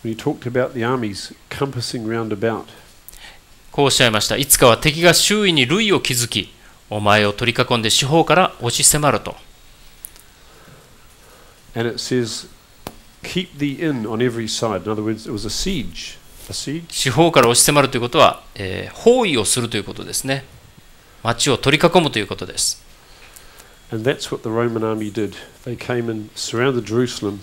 When he talked about the armies compassing round about. こうおっしゃいました。いつかは敵が周囲に塁を築き、お前を取り囲んで四方から押し迫ると。And it says, keep thee in on every side. In other words, it was a siege. A siege. 四方から押し迫るということは、包囲をするということですね。町を取り囲むということです。And that's what the Roman army did. They came and surrounded Jerusalem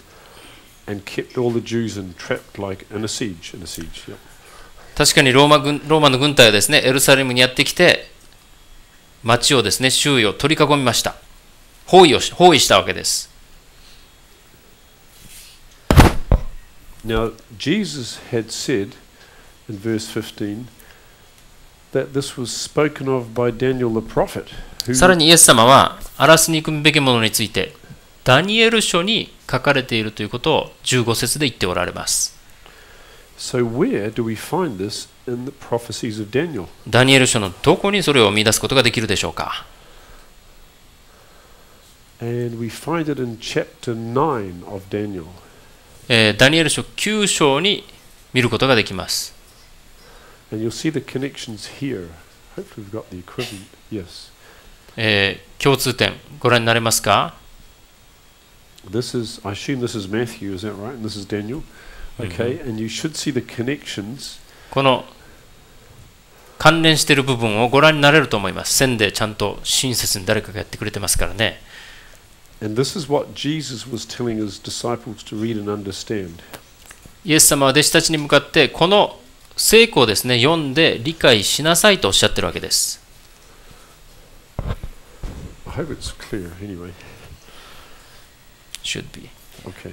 and kept all the Jews trapped like in a siege. Yep. 確かにローマの軍隊はですね、エルサレムにやってきて、町をですね、周囲を取り囲みました。包囲したわけです。Now, Jesus had said in verse 15 that this was spoken of by Daniel the prophet. さらにイエス様は、荒らす憎むべきものについて、ダニエル書に書かれているということを15節で言っておられます。So where do we find this in the prophecies of Daniel? ダニエル書のどこにそれを見出すことができるでしょうか？ And we find it in chapter 9 of Daniel. ダニエル書9章に見ることができます。And you'll see the connections here. Hopefully we've got the equivalent. Yes. 共通点ご覧になれますか？ This is, I assume this is Matthew, is that right? And this is Daniel. Okay, and you should see the connections. この関連している部分をご覧になれると思います。線でちゃんと親切に誰かがやってくれてますからね。And this is what Jesus was telling his disciples to read and understand. イエス様は弟子たちに向かってこの聖句をですね、読んで理解しなさいとおっしゃってるわけです。I hope it's clear anyway. Should be. Okay.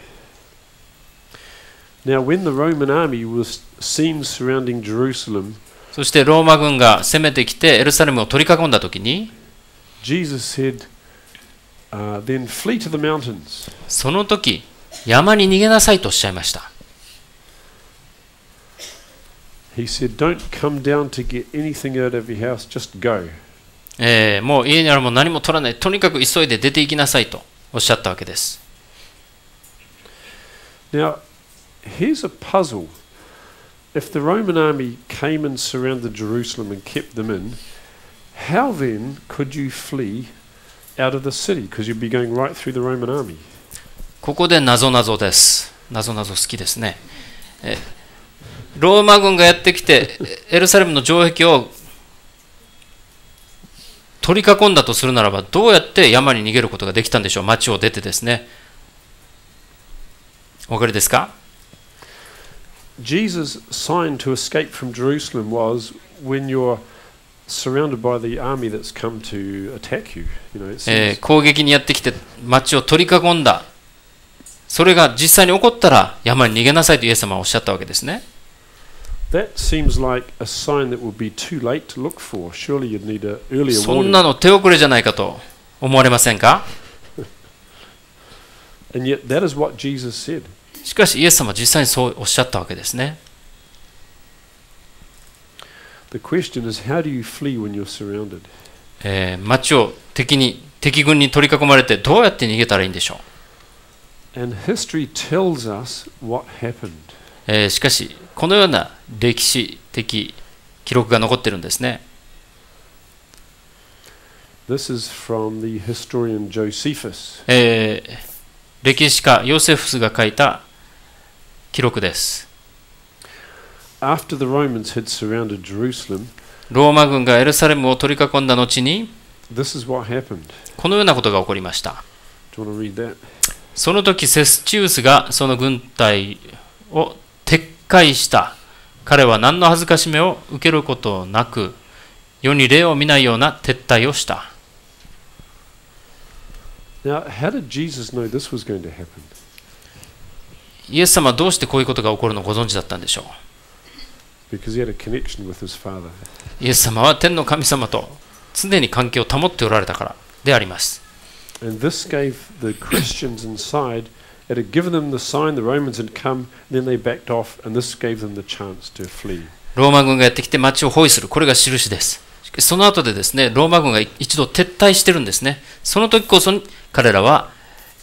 Now, when the Roman army was seen surrounding Jerusalem, そしてローマ軍が攻めてきてエルサレムを取り囲んだときに、Jesus said, then flee to the mountains. その時、山に逃げなさいとおっしゃいました。He said, don't come down to get anything out of your house, just go. もう家にあるもの何も取らない、とにかく急いで出て行きなさいとおっしゃったわけです。Now, here's a puzzle. If the Roman army came and surrounded Jerusalem and kept them in, how then could you flee out of the city? Because you'd be going right through the Roman army. ここで謎です。謎好きですね。ローマ軍がやってきてエルサレムの城壁を取り囲んだとするならば、どうやって山に逃げることができたんでしょう。町を出てですね。お分かりですか？ Jesus' sign to escape from Jerusalem was when you're surrounded by the army that's come to attack you. You know, it says, 攻撃にやってきて町を取り囲んだ。それが実際に起こったら山に逃げなさいとイエス様はおっしゃったわけですね。that seems like a sign that would be too late to look for. Surely you'd need an earlier そん warning. なの手遅れじゃないかと思われませんか？ And yet that is what Jesus said. しかしイエス様は実際にそうおっしゃったわけですね。The question is, how do you flee when you're surrounded? 町を敵軍に取り囲まれてどうやって逃げたらいいんでしょ And history tells us what happened. う。しかしこのような歴史的記録が残ってるんですね。This is from the historian Josephus. 歴史家ヨセフスが書いた記録です。After the Romans had surrounded Jerusalem, ローマ軍がエルサレムを取り囲んだ後に this is what happened. このようなことが起こりました。Do you want to read that? その時セスチウスがその軍隊を撤回した。彼は何の恥ずかしめを受けることなく、世に例を見ないような撤退をした。Now, how did Jesus know this was going to happen? イエス様はどうしてこういうことが起こるのをご存知だったんでしょう。Because he had a connection with his Father. イエス様は天の神様と常に関係を保っておられたからであります。And this gave the Christians inside, it had given them the sign the Romans had come, then they backed off, and this gave them the chance to flee. ローマ軍がやってきて町を包囲する。これが印です。その後でですね、ローマ軍が一度撤退してるんですね。その時こそ彼らは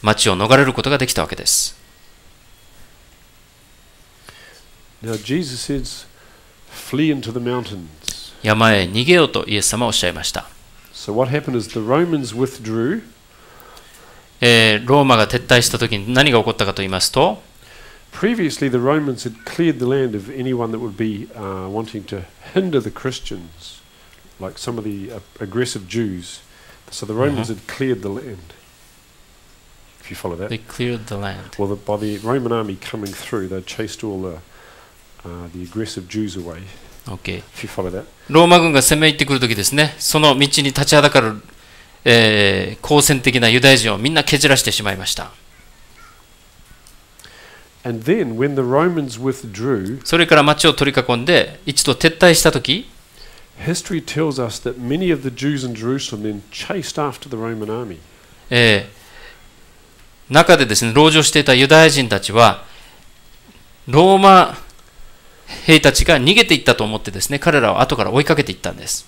町を逃れることができたわけです。Now Jesus says, flee into the mountains. 山へ逃げようとイエス様はおっしゃいました。So what happened is the Romans withdrew. ローマが撤退した時に何が起こったかと言いますと、Previously, the Romans had cleared the land of anyone that would be wanting to hinder the Christians, like some of the aggressive Jews. So the Romans had cleared the land. If you follow that. They cleared the land. Well, by the Roman army coming through, they chased all the aggressive Jews away. Okay. If you follow that. ローマ軍が攻め入ってくる時ですね、その道に立ちはだかる、好戦的なユダヤ人をみんな蹴散らしてしまいました。And then, when the Romans withdrew, それから町を取り囲んで一度撤退した時、history tells us that many of the Jews in Jerusalem then chased after the Roman army. 中でですね、籠城していたユダヤ人たちは、ローマ兵たちが逃げていったと思ってですね、彼らを後から追いかけていったんです。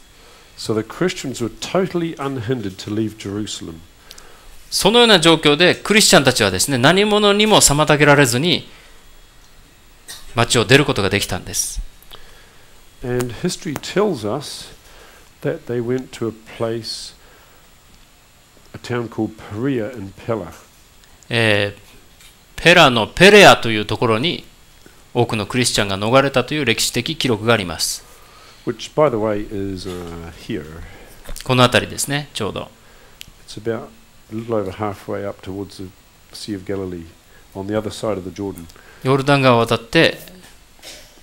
So the Christians were totally unhindered to leave Jerusalem. そのような状況でクリスチャンたちはですね、何者にも妨げられずに町を出ることができたんです。And history tells us that they went to a place, a town called Perea in Pella. ペラのペレアというところに多くのクリスチャンが逃れたという歴史的記録があります。Which, by the way, is here. この辺りですね、ちょうど。It's about a little over halfway up towards the Sea of Galilee, on the other side of the Jordan. ヨルダン川を渡って、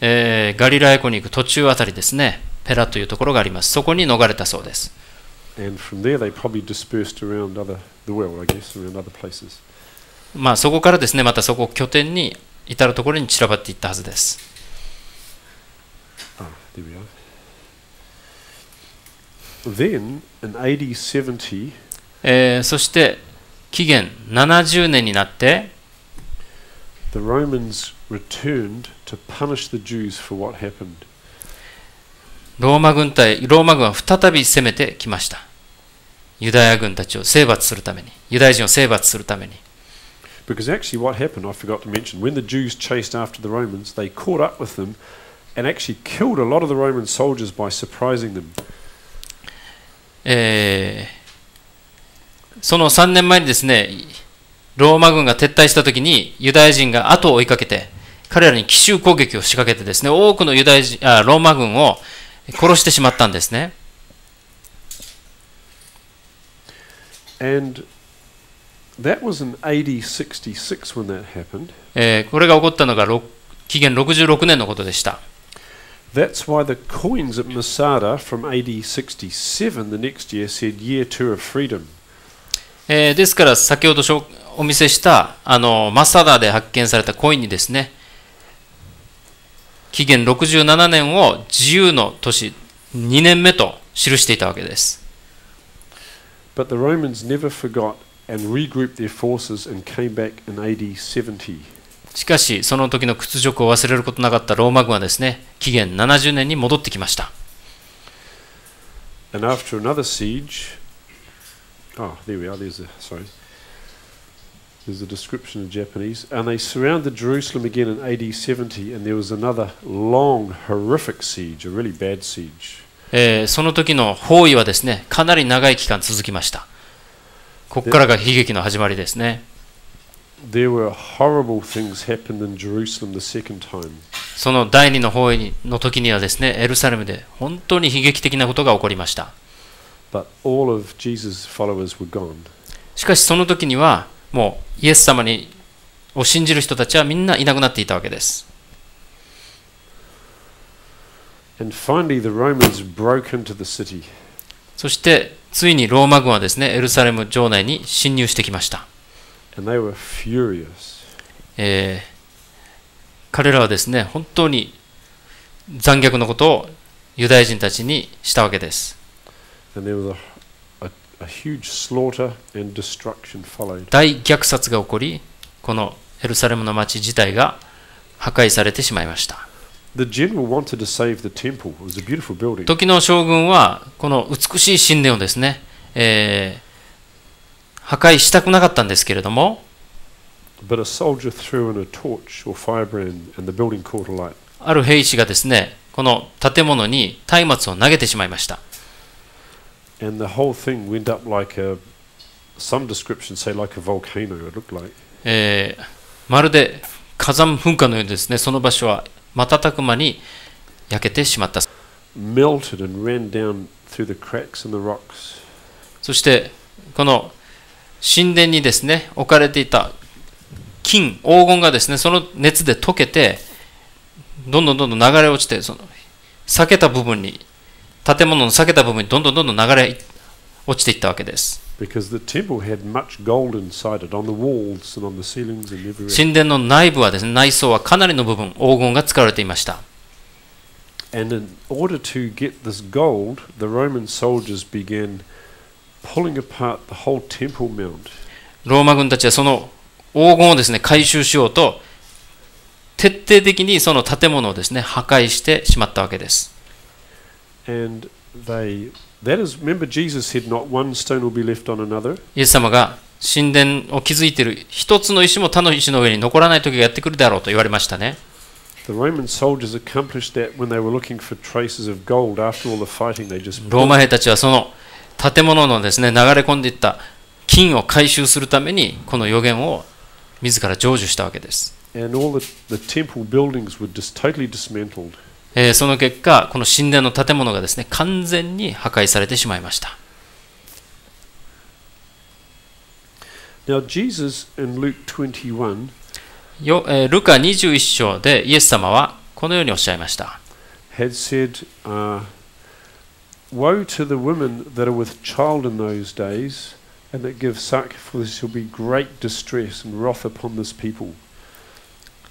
ガリラヤ湖に行く途中あたりですね、ペラというところがあります。そこに逃れたそうです。And from there, they probably dispersed around the world, I guess, around other places. まあそこからですね、またそこを拠点に至るところに散らばっていったはずです。There we are. Then, in AD 70, そして紀元70年になって、the Romans returned to punish the Jews for what happened. ローマ軍は再び攻めてきました。ユダヤ軍たちを征伐するために、ユダヤ人を征伐するために。Because actually what happened, I forgot to mention, when the Jews chased after the Romans, they caught up with them and actually killed a lot of the Roman soldiers by surprising them. その3年前にですね、ローマ軍が撤退したときにユダヤ人が後を追いかけて、彼らに奇襲攻撃を仕掛けてですね、多くのローマ軍を殺してしまったんですね。And that was in AD 66 when that happened. これが起こったのが紀元66年のことでした。That's why the coins at Masada from AD 67 the next year said Year 2 of Freedom. ですから先ほどお見せしたマサダで発見されたコインにですね、紀元67年を自由の年2年目と記していたわけです。But the Romans never forgot and regrouped their forces and came back in AD 70. しかしその時の屈辱を忘れることなかったローマ軍はですね、紀元70年に戻ってきました。And after another siege, there we are. There's a description in Japanese. And they surrounded Jerusalem again in AD 70, and there was another long, horrific siege, a really bad siege. その時の包囲はですね、かなり長い期間続きました。ここからが悲劇の始まりですね。There were horrible things happened in Jerusalem the second time. その第二の包囲の時にはですね、エルサレムで本当に悲劇的なことが起こりました。But all of Jesus' followers were gone. しかしその時にはもうイエス様を信じる人たちはみんないなくなっていたわけです。And finally the Romans broke into the city. そしてついにローマ軍はですね、エルサレム城内に侵入してきました。And they were furious. 彼らはですね、本当に残虐なことをユダヤ人たちにしたわけです。And there was a huge slaughter and destruction followed. 大虐殺が起こり、このエルサレムの町自体が破壊されてしまいました。The general wanted to save the temple. It was a beautiful building. 時の将軍はこの美しい神殿をですね、破壊したくなかったんですけれども、But a soldier threw in a torch or firebrand and the building caught alight. ある兵士がですね、この建物に松明を投げてしまいました。And the whole thing went up like some descriptions say like a volcano, it looked like. まるで火山噴火のようにですね、その場所は瞬く間に焼けてしまった。Melted and ran down through the cracks in the rocks. そしてこの神殿にですね置かれていた金、黄金がですね、その熱で溶けてどんどん流れ落ちて、その裂けた部分に、建物の裂けた部分にどんどん流れ落ちていったわけです。Because the temple had much gold inside it on the walls and on the ceilings and everywhere. 神殿の内部はですね、内装はかなりの部分黄金が使われていました。And in order to get this gold, the Roman soldiers began pulling apart the whole temple mount. ローマ軍たちはその黄金をですね回収しようと徹底的にその建物をですね破壊してしまったわけです。And remember Jesus said not one stone will be left on another. イエス様が神殿を築いている一つの石も他の石の上に残らない時がやってくるであろうと言われましたね。The Roman soldiers accomplished that when they were looking for traces of gold. After all the fighting, they just ローマ兵たちはその建物のですね流れ込んでいった金を回収するためにこの予言を自ら成就したわけです。And all the temple buildings were just totally dismantled. その結果、この神殿の建物がですね完全に破壊されてしまいました。Now Jesus in Luke 21ルカ21章でイエス様はこのようにおっしゃいました。had said, Woe to the women that are with child in those days, and that give suck, for there shall be great distress and wrath upon this people.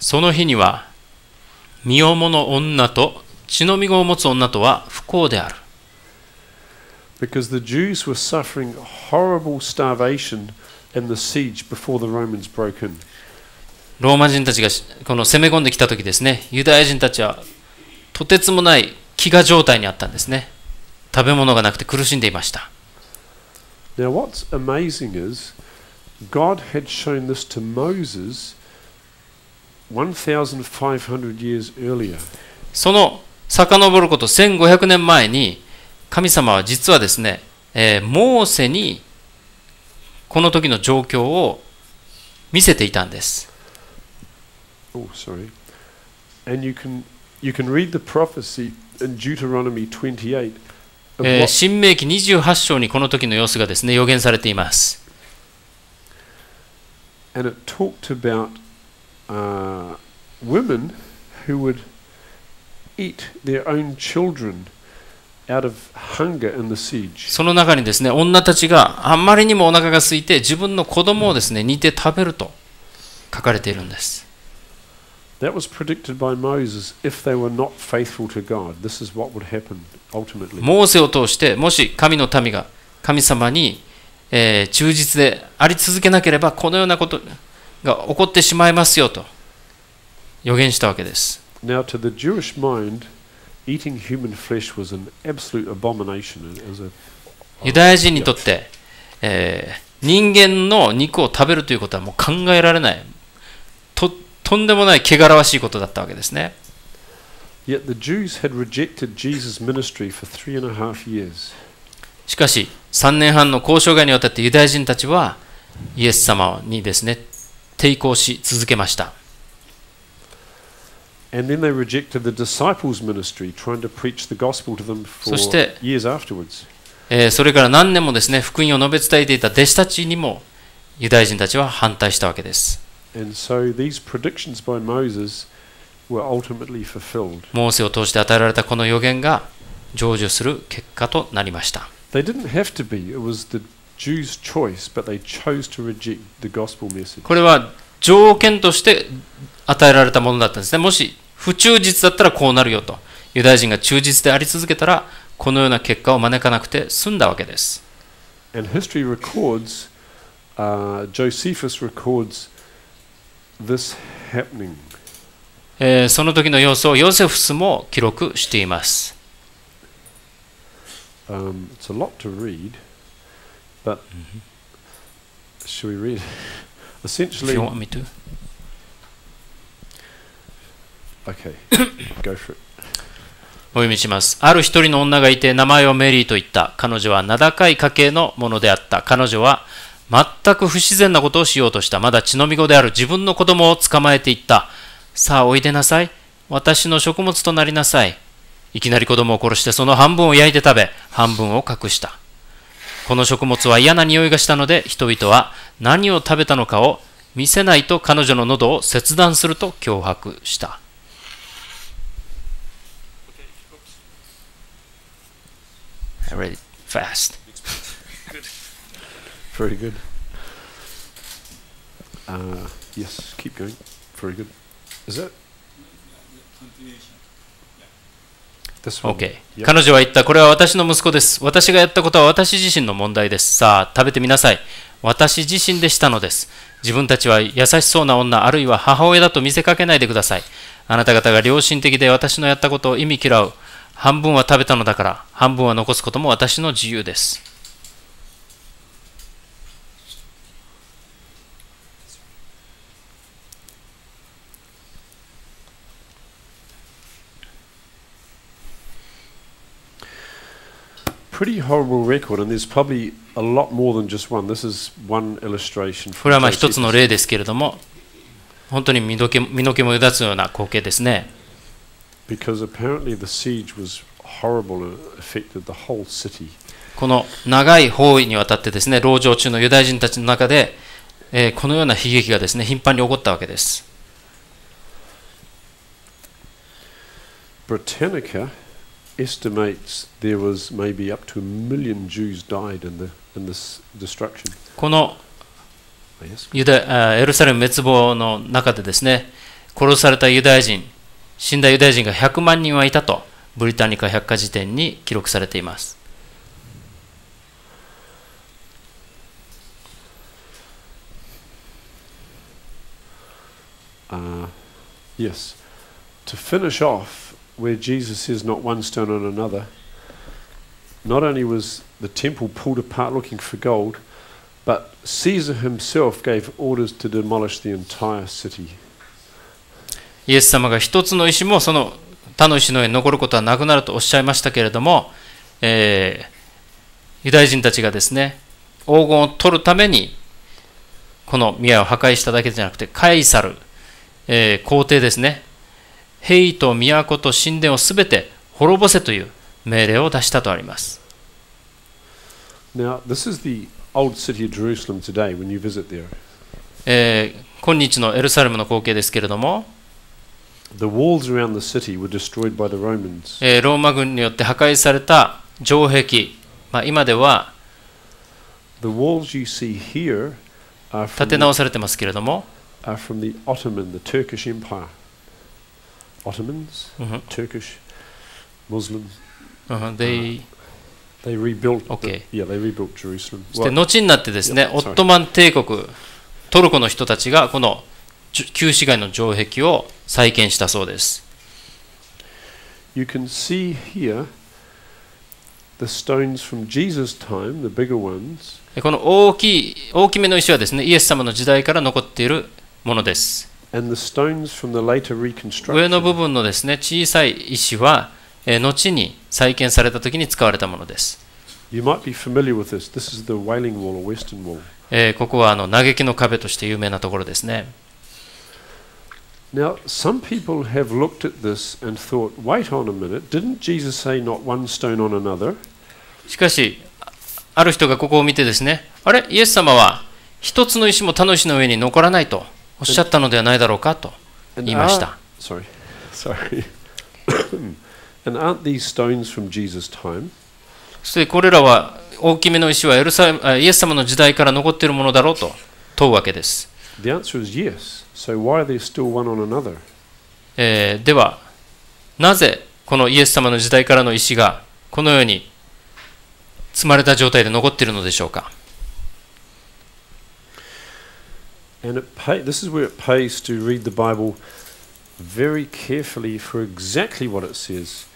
その日には、身重の女と血のみ子を持つ女とは不幸である。Because the Jews were suffering horrible starvation in the siege before the Romans broke in. ローマ人たちがこの攻め込んできたときですね、ユダヤ人たちはとてつもない飢餓状態にあったんですね。食べ物がなくて苦しんでいました。Now what's amazing is God had shown this to Moses 1500 years earlier. その遡ること1500年前に神様は実はですね、モーセにこの時の状況を見せていたんです。Oh, sorry. And you can read the prophecy in Deuteronomy 28. 新明記28章にこの時の様子がですね予言されています。and it talked about women who would eat their own children out of hunger in the siege. その中にですね、女たちがあまりにもお腹が空いて自分の子供をですね、煮て食べると書かれているんです。That was predicted by Moses. If they were not faithful to God, this is what would happen ultimately. モーセを通して、もし神の民が神様に、忠実であり続けなければ、このようなことが起こってしまいますよと予言したわけです。Now, to the Jewish mind, eating human flesh was an absolute abomination. As a ユダヤ人にとって、人間の肉を食べるということはもう考えられない。とんでもない汚らわしいことだったわけですね。Yet the Jews had rejected Jesus' ministry for 3.5 years. しかし、3年半の交渉外にわたってユダヤ人たちはイエス様にですね、抵抗し続けました。And then they rejected the disciples' ministry, trying to preach the gospel to them for years afterwards. それから何年もですね、福音を述べ伝えていた弟子たちにもユダヤ人たちは反対したわけです。And so these predictions by Moses were ultimately fulfilled. モーセを通して与えられたこの予言が成就する結果となりました。They didn't have to be. It was the Jews' choice, but they chose to reject the gospel message. これは条件として与えられたものだったんですね。もし不忠実だったらこうなるよと。ユダヤ人が忠実であり続けたらこのような結果を招かなくて済んだわけです。And history records, Josephus records this happening. その時の様子をヨセフスも記録しています。It's a lot to read, but should we read? Essentially, If you want me to. Okay, go for it. お読みします。ある一人の女がいて名前をメリーと言った。彼女は名高い家系のものであった。彼女は全く不自然なことをしようとした。まだ血のみ子である自分の子供を捕まえていった。さあおいでなさい。私の食物となりなさい。いきなり子供を殺してその半分を焼いて食べ、半分を隠した。この食物は嫌な匂いがしたので、人々は何を食べたのかを見せないと彼女の喉を切断すると脅迫した。I read it fast. Very good. Yes, keep going. Very good. Is that? This one. OK。Yep. 彼女は言った。これは私の息子です。私がやったことは私自身の問題です。さあ、食べてみなさい。私自身でしたのです。自分たちは優しそうな女、あるいは母親だと見せかけないでください。あなた方が良心的で私のやったことを意味嫌う。半分は食べたのだから、半分は残すことも私の自由です。Pretty horrible record, and there's probably a lot more than just one. This is one illustration. これはまあ一つの例ですけれども、本当に身の毛もよだつような光景ですね。Because apparently the siege was horrible and affected the whole city. この長い包囲にわたってですね、籠城中のユダヤ人たちの中で、このような悲劇がですね、頻繁に起こったわけです。Britannica estimates there was maybe up to 1 million Jews died in this destruction. このエルサレム滅亡の中でですね、殺されたユダヤ人、死んだユダヤ人が100万人はいたと、ブリタニカ百科事典に記録されています。Yes. To finish off, where Jesus says not one stone on another, not only was the temple pulled apart looking for gold, but Caesar himself gave orders to demolish the entire city. イエス様が一つの石もその他の石の上に残ることはなくなるとおっしゃいましたけれども、ユダヤ人たちがですね、黄金を取るためにこの宮を破壊しただけじゃなくて、カイサル、皇帝ですね、兵と都と神殿をすべて滅ぼせという命令を出したとあります。Now, this is the old city of Jerusalem today when you visit there. 今日のエルサレムの光景ですけれども、The walls around the city were destroyed by the Romans. ローマ軍によって破壊された城壁、今では The walls you see here are 建て直されてますけれども、from the Ottoman, the Turkish Empire. Ottomans? Turkish, Muslim. They rebuilt. Okay. Yeah, they rebuilt Jerusalem. そして後になってですね、オットマン帝国、トルコの人たちがこの旧市街の城壁を再建したそうです。You can see here the stones from Jesus' time, the bigger ones. この大きめの石はですね、イエス様の時代から残っているものです。And the stones from the later reconstruction. 上の部分のですね、小さい石は、後に再建された時に使われたものです。You might be familiar with this. This is the Wailing Wall or Western Wall. ここは嘆きの壁として有名なところですね。Now, some people have looked at this and thought, wait on a minute, didn't Jesus say not one stone on another? しかし、ある人がここを見てですね、あれ、イエス様は一つの石も他の石の上に残らないとおっしゃったのではないだろうかと言いました。Sorry. And aren't these stones from Jesus' time? そしてこれらは大きめの石はイエス様の時代から残っているものだろうと問うわけです。The answer is yes. So why are there still one on another? では、なぜこのイエス様の時代からの石がこのように積まれた状態で残っているのでしょうか。And this is where it pays to read the Bible very carefully for exactly what it says.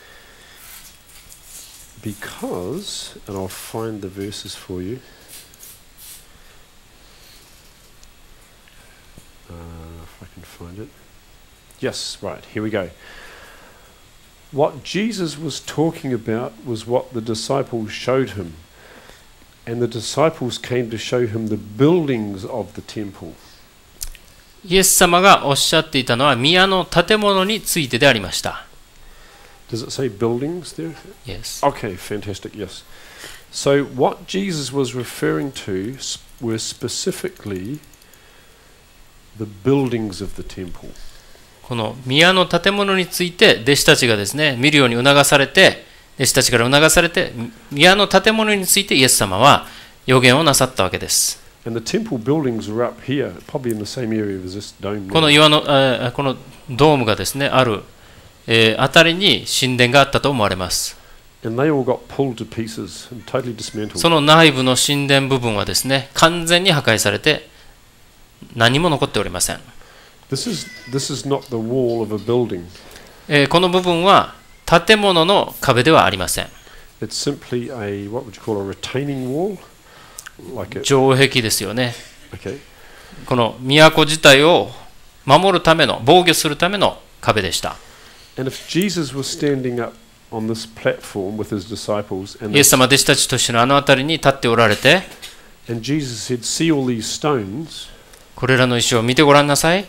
Because, and I'll find the verses for you. If I can find it. Yes, right, here we go. What Jesus was talking about was what the disciples showed him. And the disciples came to show him the buildings of the temple. イエス様がおっしゃっていたのは宮の建物についてでありました。Does it say buildings there? Yes. Okay, fantastic, yes. So what Jesus was referring to were specifically the buildings of the temple. この宮の建物について弟子たちがですね、見るように促されて、弟子たちから促されて、宮の建物についてイエス様は予言をなさったわけです。And the temple buildings are up here, probably in the same area as this dome. このこのドームがですね、ある、あたりに神殿があったと思われます。And they all got pulled to pieces and totally dismantled. その内部の神殿部分はですね、完全に破壊されて何も残っておりません。This is not the wall of a building. この部分は建物の壁ではありません。It's simply a, what would you call a retaining wall? 城壁ですよね。Okay. この都自体を守るための、防御するための壁でした。And if Jesus was standing up on this platform with his disciples, イエス様は弟子たちとしてのあの辺りに立っておられて、and Jesus said, "See all these stones." これらの石を見てごらんなさい。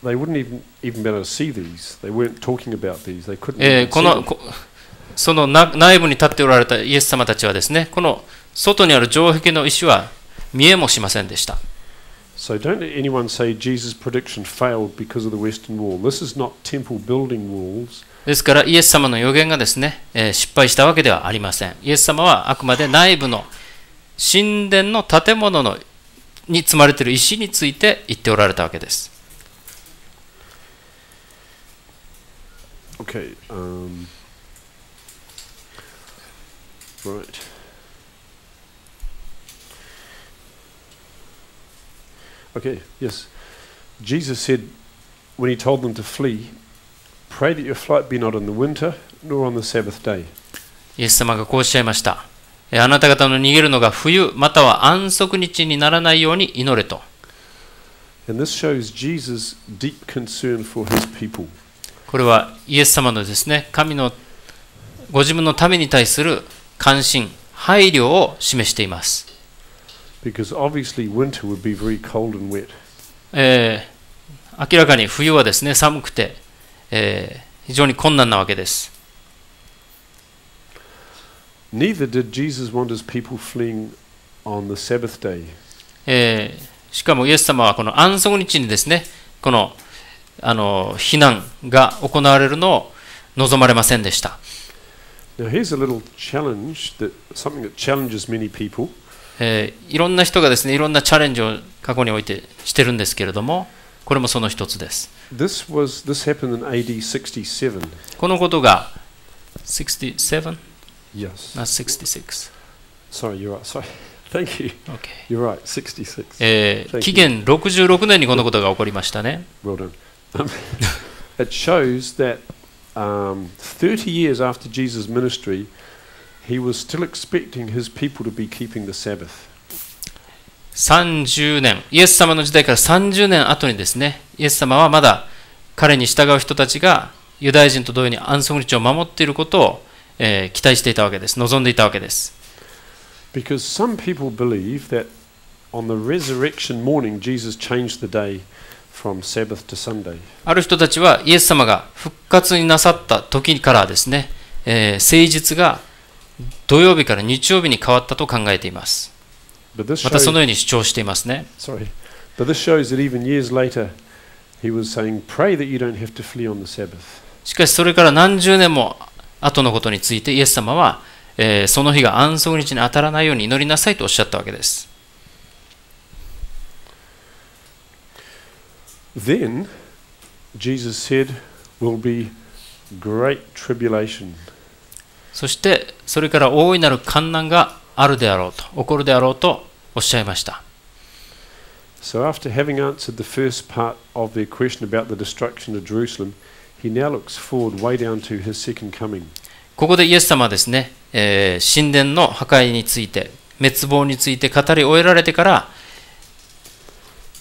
They wouldn't even be able to see these. They weren't talking about these. They couldn't even see them. その内部に立っておられたイエス様たちはですね、この外にある城壁の石は見えもしませんでした。So don't let anyone say Jesus' prediction failed because of the Western Wall. This is not temple building walls. ですからイエス様の予言がですね、失敗したわけではありません。イエス様はあくまで内部の神殿の建物に積まれている石について言っておられたわけです。Okay. Right. Okay, yes. Jesus said, when he told them to flee, pray that your flight be not in the winter, nor on the Sabbath day. イエス様がこうおっしゃいました。あなた方の逃げるのが冬、または安息日にならないように祈れと。And this shows Jesus' deep concern for his people. これはイエス様のですね、神のご自分のために対する関心、配慮を示しています。Because obviously winter would be very cold and wet. 明らかに冬はですね、寒くて、非常に困難なわけです。Neither did Jesus want his people fleeing on the Sabbath day. しかもイエス様はこの安息日にですね、この避難が行われるのを望まれませんでした。Now here's a little challenge something that challenges many people. いろんな人がですね、いろんなチャレンジを過去においてしてるんですけれども、これもその一つです。This happened in AD 67. このことが67? Yes. Not 66. Sorry, you're right. Sorry. Thank you. Okay. You're right. 66. 紀元66年にこのことが起こりましたね。Well done. It shows that 30 years after Jesus' ministry, he was still expecting his people to be keeping the Sabbath. 30年、イエス様の時代から30年後にですね、イエス様はまだ彼に従う人たちがユダヤ人と同様に安息日を守っていることを、期待していたわけです。望んでいたわけです。Because some people believe that on the resurrection morning, Jesus changed the day from Sabbath to Sunday. ある人たちはイエス様が復活になさった時からですね、誠実が土曜日から日曜日に変わったと考えています。またそのように主張していますね。Sorry, but this shows that even years later, he was saying, "Pray that you don't have to flee on the Sabbath." しかしそれから何十年も後のことについてイエス様は、その日が安息日に当たらないように祈りなさいとおっしゃったわけです。Then Jesus said, "Will be great tribulation." そしてそれから大いなる患難があるであろうと、起こるであろうとおっしゃいました。So after having answered the first part of their question about the destruction of Jerusalem, he now looks forward way down to his second coming. ここでイエス様はですね、神殿の破壊について、滅亡について語り終えられてから、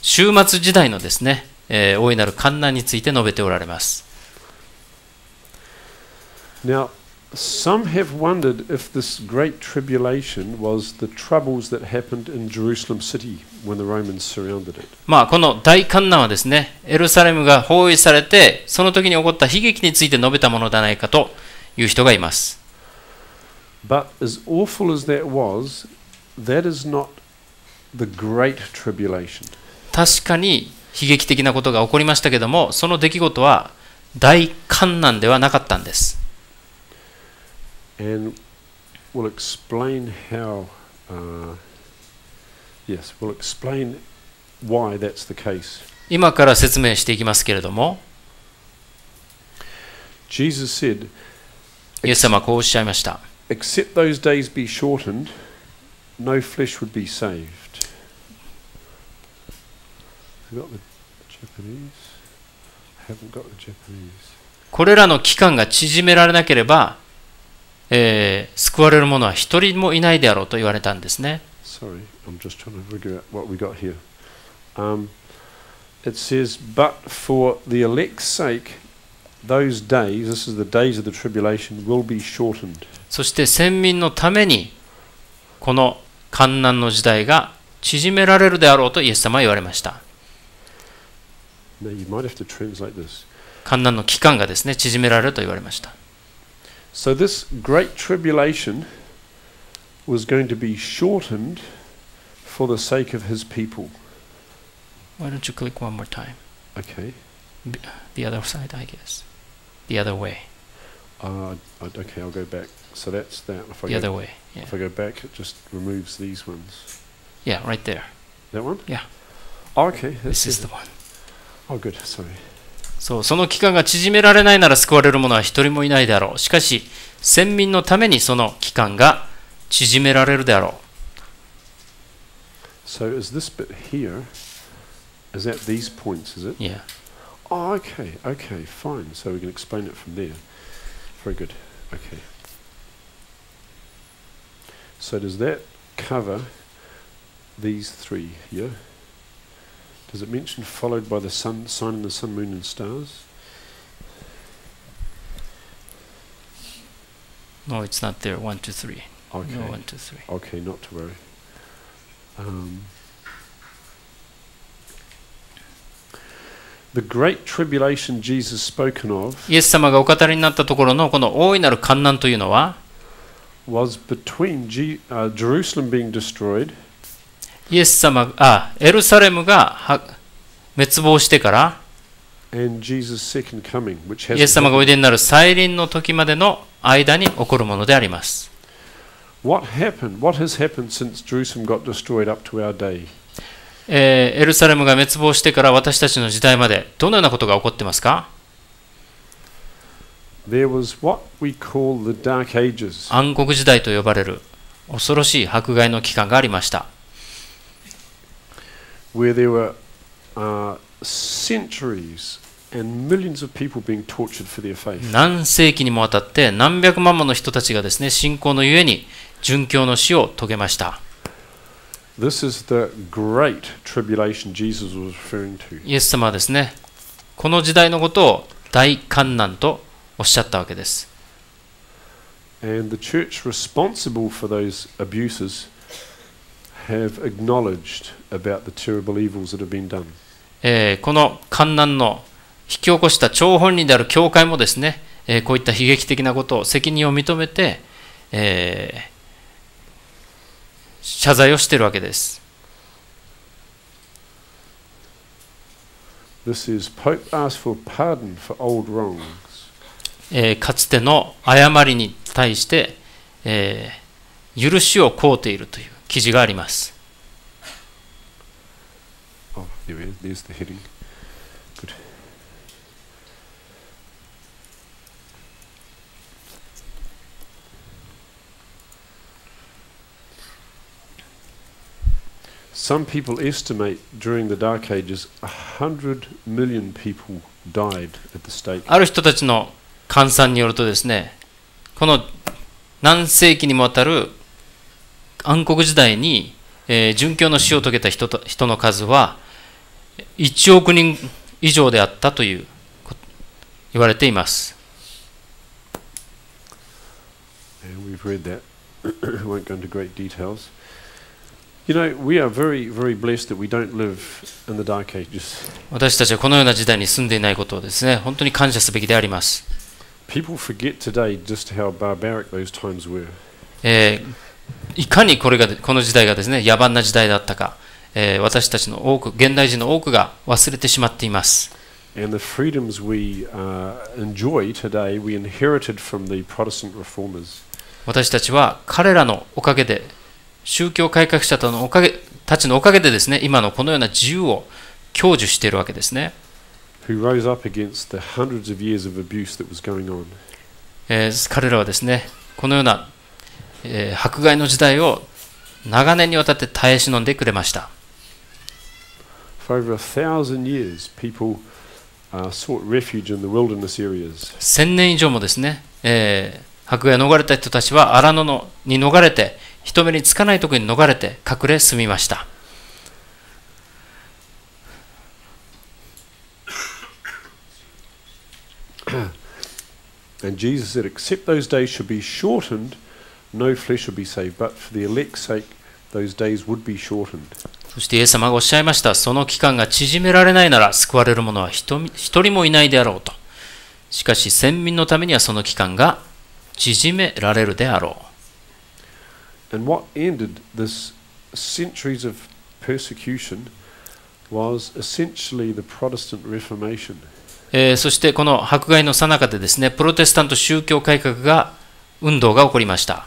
終末時代のですね、大いなる患難について述べておられます。Now, some have wondered if this great tribulation was the troubles that happened in Jerusalem city when the Romans surrounded it. この大患難はですね、エルサレムが包囲されて、その時に起こった悲劇について述べたものではないかという人がいます。But as awful as that was, that is not the great tribulation. 確かに悲劇的なことが起こりましたけども、その出来事は大患難ではなかったんです。And we'll explain how, we'll explain why that's the case. 今から説明していきますけれども、Jesus said, イエス様はこうおっしゃいました。Except those days be shortened, no flesh would be saved. Have you got the Japanese? I haven't got the Japanese. これらの期間が縮められなければ、救われる者は一人もいないであろうと言われたんですね。Sorry, I'm just trying to figure out what we got here. It says, but for the elect's sake, those days, this is the days of the tribulation, will be shortened. そして先民のためにこの患難の時代が縮められるであろうとイエス様は言われました。Now you might have to translate this. 患難の期間がですね、縮められると言われました。So this great tribulation was going to be shortened for the sake of his people. Why don't you click one more time? Okay. The other side, I guess. The other way. Okay, I'll go back. So that's that. The other way. Yeah. If I go back, it just removes these ones. Yeah, right there. That one? Yeah. Oh, okay. This is the one. Oh, good. Sorry. その期間が縮められないなら救われる者は一人もいないであろう。しかし、先民のためにその期間が縮められるであろう。So is this bit here, is that these points, is it? Yeah. Oh, okay, fine. So we can explain it from there. Very good. Okay. So does that cover these three here? Does it mention followed by the sun, sign in the sun, moon and stars? No, it's not there. 1, 2, 3. Okay. No, 1, 2, 3. Okay, not to worry. The great tribulation Jesus spoken of イエス様がお語りになったところのこの大いなる患難というのは was between Jerusalem being destroyed イエス様、エルサレムが滅亡してから、and Jesus' second coming, which イエス hasn't 様がおい happened. でになる再臨の時までの間に起こるものであります。What happened? What has happened since Jerusalem got destroyed up to our day? エルサレムが滅亡してから私たちの時代までどのようなことが起こってますか？ There was what we call the Dark Ages. 暗黒時代と呼ばれる恐ろしい迫害の期間がありました。Where there were centuries and millions of people being tortured for their faith. 何世紀にもわたって何百万もの人たちがですね、信仰のゆえに殉教の死を遂げました。This is the great tribulation Jesus was referring to. イエス様はですね、この時代のことを大患難とおっしゃったわけです。And the church responsible for those abuses have acknowledged about the terrible evils that have been done. この患難の引き起こした張本人である教会もですね、こういった悲劇的なことを責任を認めて、謝罪をしているわけです。This is Pope asked for pardon for old wrongs. かつての誤りに対して、許しを請うているという記事があります。Oh, there we are. There's the heading. Good. Some people estimate during the Dark Ages 100 million people died at the stake. ある人たちの換算によるとですね、この何世紀にもわたる暗黒時代に、殉教の死を遂げた人の数は1億人以上であったという言われています。And we've read that. I won't go into great details. You know, we are very, very blessed that we don't live in the Dark Ages. 私たちはこのような時代に住んでいないことをですね、本当に感謝すべきであります。People forget today just how barbaric those times were. いかにこの時代がですね、野蛮な時代だったか、私たちの多く、現代人の多くが忘れてしまっています。And the freedoms we enjoy today, we inherited from the Protestant reformers. 私たちは彼らのおかげで、宗教改革者たちのおかげでですね、今のこのような自由を享受しているわけですね。Who rose up against the hundreds of years of abuse that was going on. 彼らはですね、このような、迫害の時代を長年にわたって耐え忍んでくれました。For over 1,000 years, people sought refuge in the wilderness areas. 1000年以上もですね、迫害を逃れた人たちは荒野に逃れて、人目につかないところに逃れて隠れ住みました。And Jesus said, except those days should be shortened, no flesh will be saved. But for the elect's sake, those days would be shortened. そしてイエス様がおっしゃいました。その期間が縮められないなら救われる者は一人もいないであろうと。しかし先民のためにはその期間が縮められるであろう。And what ended this centuries of persecution was essentially the Protestant Reformation. そしてこの迫害の最中でですね、プロテスタント宗教改革運動が起こりました。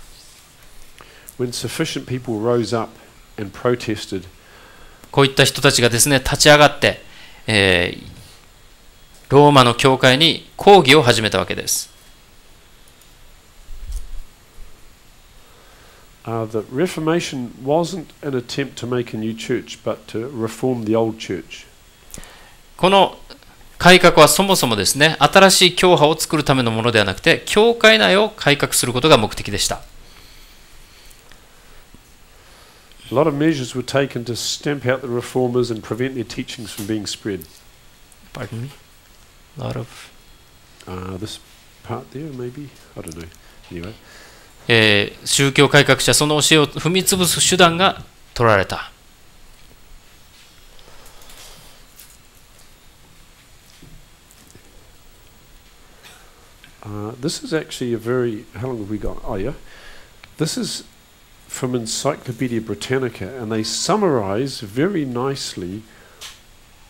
When sufficient people rose up and protested, こういった人たちがですね、立ち上がって、ローマの教会に抗議を始めたわけです。The Reformation wasn't an attempt to make a new church, but to reform the old church. この改革はそもそもですね、新しい教派を作るためのものではなくて、教会内を改革することが目的でした。A lot of measures were taken to stamp out the reformers and prevent their teachings from being spread. Pardon me? A lot of... This part there, maybe? I don't know. Anyway. 宗教改革者、その教えを踏み潰す手段が取られた。This is actually a very... How long have we got? Oh, yeah. This is from Encyclopedia Britannica, and they summarize very nicely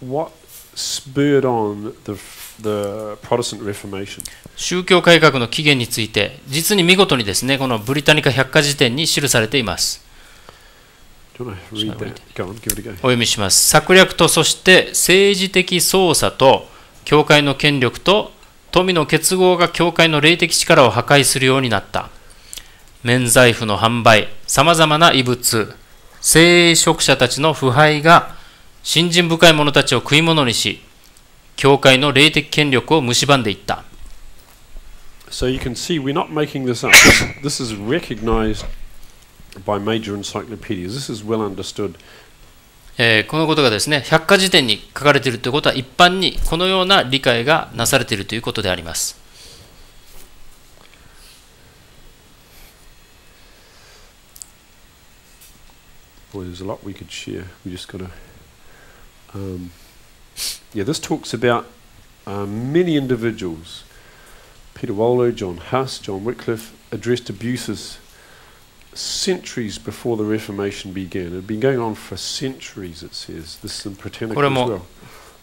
what spurred on the Protestant Reformation. 宗教改革の起源について、実に見事にですね、このブリタニカ百科事典に記されています。Do you want to read that? Go on, give it a go. お読みします。策略とそして政治的操作と教会の権力と富の結合が教会の霊的力を破壊するようになった。免罪符の販売、さまざまな異物、聖職者たちの腐敗が信心深い者たちを食い物にし、教会の霊的権力を蝕んでいった。So you can see we're not making this up. This is recognized by major encyclopedias. This is well understood. このことがですね、百科事典に書かれているということは一般にこのような理解がなされているということであります。Boy, there's a lot we could share. We just got to. Yeah, this talks about many individuals. Peter Wallo, John Huss, John Wycliffe addressed abuses centuries before the Reformation began. It had been going on for centuries, it says. This is in Britannica as well. これも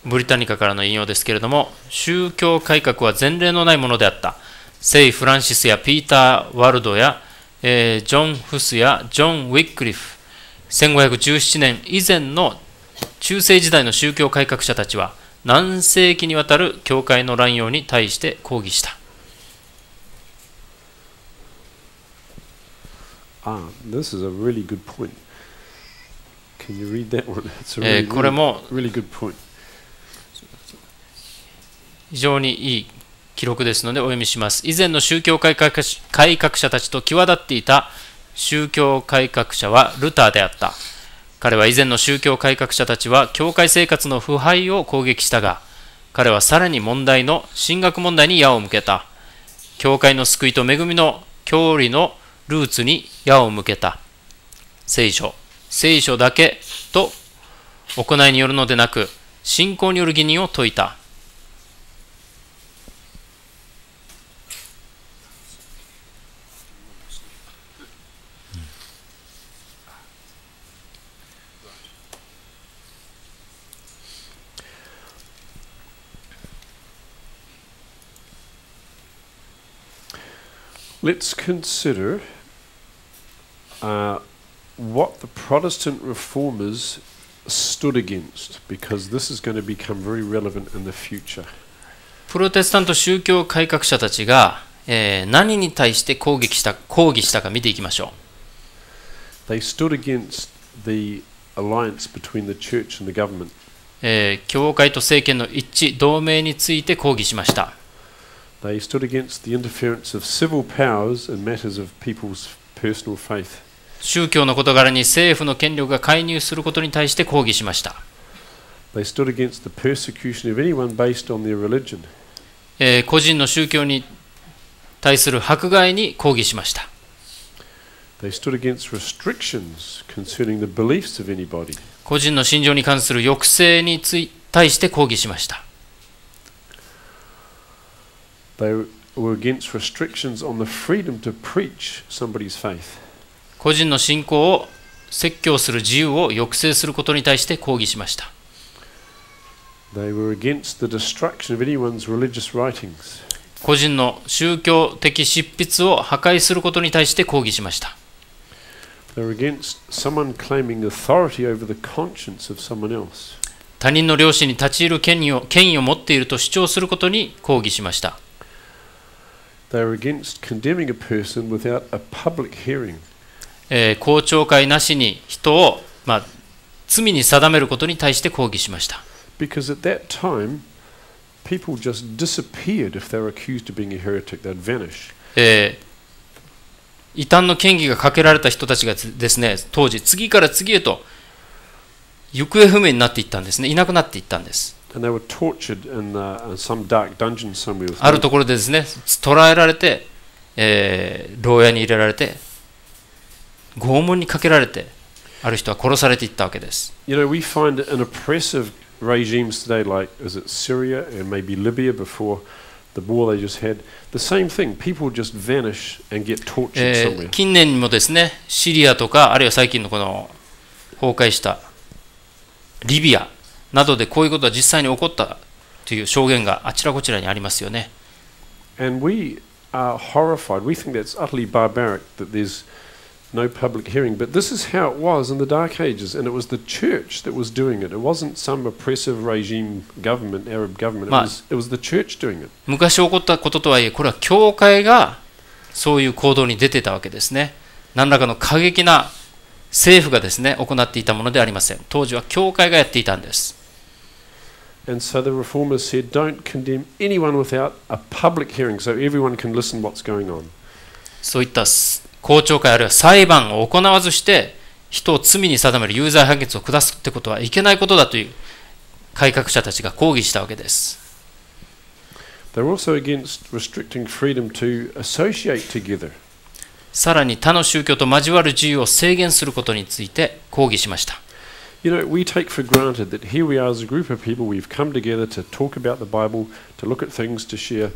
ブリタニカからの引用ですけれども、宗教改革は前例のないものであった。聖フランシスやピーター・ワルドや、ジョン・フスやジョン・ウィックリフ、1517年以前の中世時代の宗教改革者たちは何世紀にわたる教会の乱用に対して抗議した。This is a really good point. Can you read that one? It's a これも really good point. 非常にいい記録ですのでお読みします。以前の宗教改革者たちと際立っていた宗教改革者はルターであった。彼は以前の宗教改革者たちは教会生活の腐敗を攻撃したが、彼はさらに神学問題に矢を向けた。教会の救いと恵みの教理のルーツに矢を向けた。聖書だけと行いによるのでなく、信仰による義人を説いた。Let's consider what the Protestant reformers stood against, because this is going to become very relevant in the future. プロテスタント宗教改革者たちが、何に対して抗議したか見ていきましょう。They stood against the alliance between the church and the government. 教会と政権の一致、同盟について抗議しました。They stood against the interference of civil powers in matters of people's personal faith. 宗教の事柄に政府の権力が介入することに対して抗議しました。They stood against the persecution of anyone based on their religion. 個人の宗教に対する迫害に抗議しました。They stood against restrictions concerning the beliefs of anybody. 個人の信条に関する抑制に対して抗議しました。They were against restrictions on the freedom to preach somebody's faith. 個人の信仰を説教する自由を抑制することに対して抗議しました。They were against the destruction of anyone's religious writings. 個人の宗教的執筆を破壊することに対して抗議しました。They were against someone claiming authority over the conscience of someone else. 他人の良心に立ち入る権威を持っていると主張することに抗議しました。They were against condemning a person without a public hearing. 公聴会なしに人を、罪に定めることに対して抗議しました。Because at that time, people just disappeared if they were accused of being a heretic. They'd vanish. 異端の嫌疑がかけられた人たちがですね、当時次から次へと行方不明になっていったんですね。いなくなっていったんです。And they were tortured in some dark dungeon somewhere. あるところでですね、捕らえられて、牢屋に入れられて、拷問にかけられて、ある人は殺されていったわけです。You know, we find in oppressive regimes today, like is it Syria and maybe Libya before, the war they just had, the same thing. People just vanish and get tortured somewhere. 近年にもですね、シリアとか、あるいは最近のこの崩壊したリビアなどでこういうことが実際に起こったという証言があちらこちらにありますよね。And we are horrified. We think that's utterly barbaric that there's no public hearing. But this is how it was in the Dark Ages, and it was the church that was doing it. It wasn't some oppressive regime government, Arab government. It was the church doing it. 昔起こったこととはいえ、これは教会がそういう行動に出てたわけですね。何らかの過激な政府がですね、行っていたものではありません。当時は教会がやっていたんです。And so the reformers said, don't condemn anyone without a public hearing, so everyone can listen what's going on. そういった公聴会あるいは裁判を行わずして人を罪に定める有罪判決を下すってことはいけないことだという改革者たちが抗議したわけです。They're also against restricting freedom to associate together. さらに他の宗教と交わる自由を制限することについて抗議しました。You know, we take for granted that here we are as a group of people, we've come together to talk about the Bible, to look at things, to share.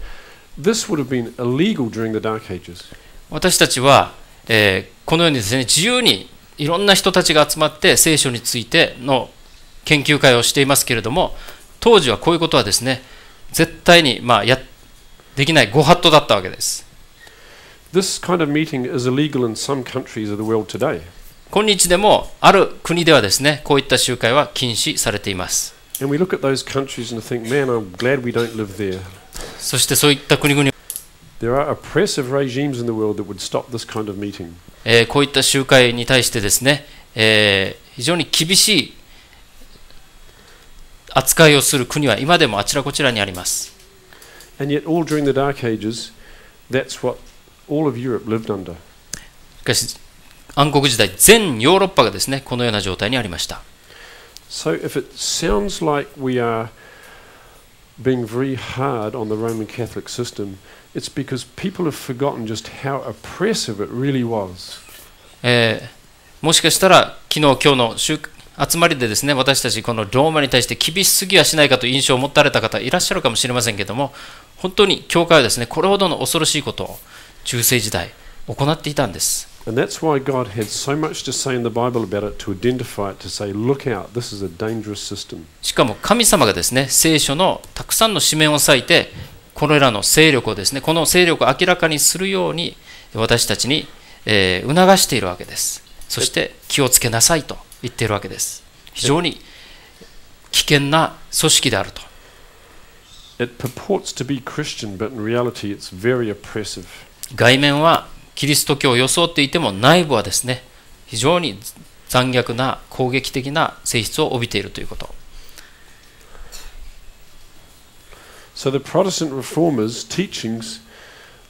This would have been illegal during the Dark Ages. 私たちは、このようにですね、自由にいろんな人たちが集まって聖書についての研究会をしていますけれども、当時はこういうことはですね、絶対にできないご法度だったわけです。This kind of meeting is illegal in some countries of the world today. 今日でもある国ではですね、こういった集会は禁止されています。And we look at those countries and think, man, I'm glad we don't live there. そしてそういった国々、There are oppressive regimes in the world that would stop this kind of meeting. こういった集会に対してですね、非常に厳しい扱いをする国は今でもあちらこちらにあります。And yet all during the Dark Ages, that's what all of Europe lived under. しかし暗黒時代、全ヨーロッパがですね、このような状態にありました。So if it sounds like we are being very hard on the Roman Catholic system, it's because people have forgotten just how oppressive it really was. もしかしたら昨日今日の集まりでですね、私たちこのローマに対して厳しすぎはしないかという印象を持たれた方いらっしゃるかもしれませんけれども、本当に教会はですね、これほどの恐ろしいことを中世時代行っていたんです。And that's why God had so much to say in the Bible about it, to identify it, to say, look out, this is a dangerous system. しかも神様がですね、聖書のたくさんの紙面を割いて、これらの勢力をですね、この勢力を明らかにするように私たちに、促しているわけです。そして気をつけなさいと言っているわけです。非常に危険な組織であると。It purports to be Christian, but in reality it's very oppressive. 外面はキリスト教を装っていても内部はですね、非常に残虐な攻撃的な性質を帯びているということ。So the Protestant reformers' teachings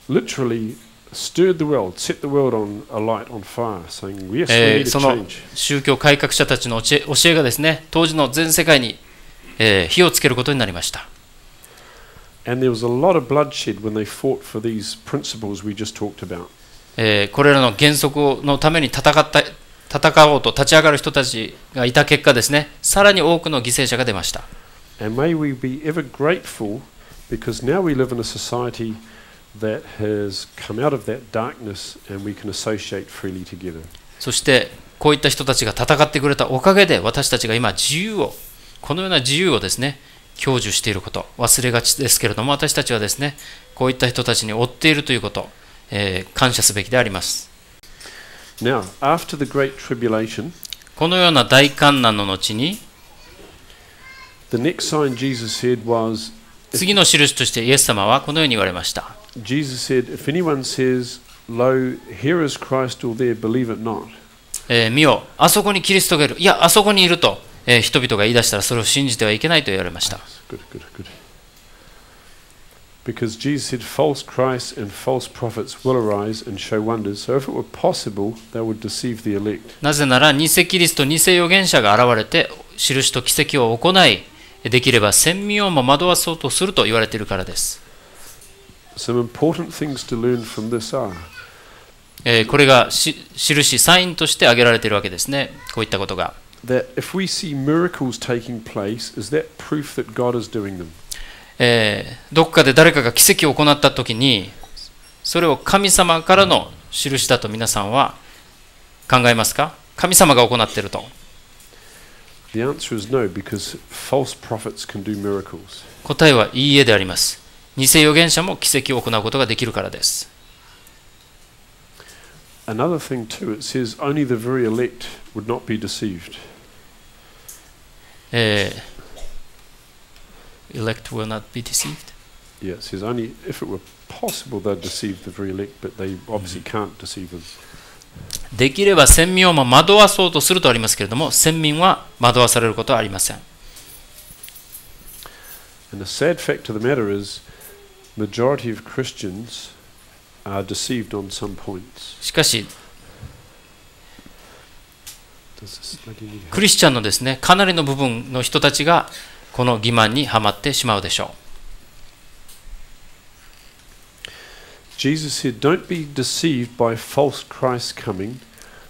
literally stirred the world, set the world on alight, on fire, saying, yes, we need to その change. 宗教改革者たちの教えがですね、当時の全世界に、火をつけることになりました。And there was a lot of bloodshed when they fought for these principles we just talked about. これらの原則のために戦おうと立ち上がる人たちがいた結果ですね、さらに多くの犠牲者が出ました。And may we be ever grateful, because now we live in a society that has come out of that darkness and we can associate freely together. そしてこういった人たちが戦ってくれたおかげで私たちが今このような自由をですね、享受していること、忘れがちですけれども、私たちはですね、こういった人たちに追っているということ、感謝すべきであります。Now, after the Great Tribulation, このような大観難の後に、the next sign Jesus said was, 次の印としてイエス様はこのように言われました。Jesus said, if anyone says, lo, here is Christ or there, believe it not. 見よ、あそこにキリストがいる、いや、あそこにいると、人々が言い出したらそれを信じてはいけないと言われました。Good. Because Jesus said, false Christs and false prophets will arise and show wonders. So if it were possible, they would deceive the elect. なぜなら、偽キリスト、偽預言者が現れて、印と奇跡を行い、できれば先民をも惑わそうとすると言われているからです。Some important things to learn from this are, これが印、サインとして挙げられているわけですね。こういったことが。that if we see miracles taking place, is that proof that God is doing them? どこかで誰かが奇跡を行ったときに、それを神様からの印だと皆さんは考えますか？神様が行っていると。The answer is no, because false prophets can do miracles. 答えはいいえであります。偽預言者も奇跡を行うことができるからです。Another thing too, it says only the very elect would not be deceived. Elect will not be deceived. Yeah, it says only if it were possible they'd deceive the very elect, but they obviously can't deceive them. できれば先民を惑わそうとするとありますけれども、先民は惑わされることはありません。And the sad fact of the matter is, majority of Christians are deceived on some points. しかし、クリスチャンのですね、かなりの部分の人たちがこの欺瞞にはまってしまうでしょう。Jesus said, "Don't be deceived by false Christ coming."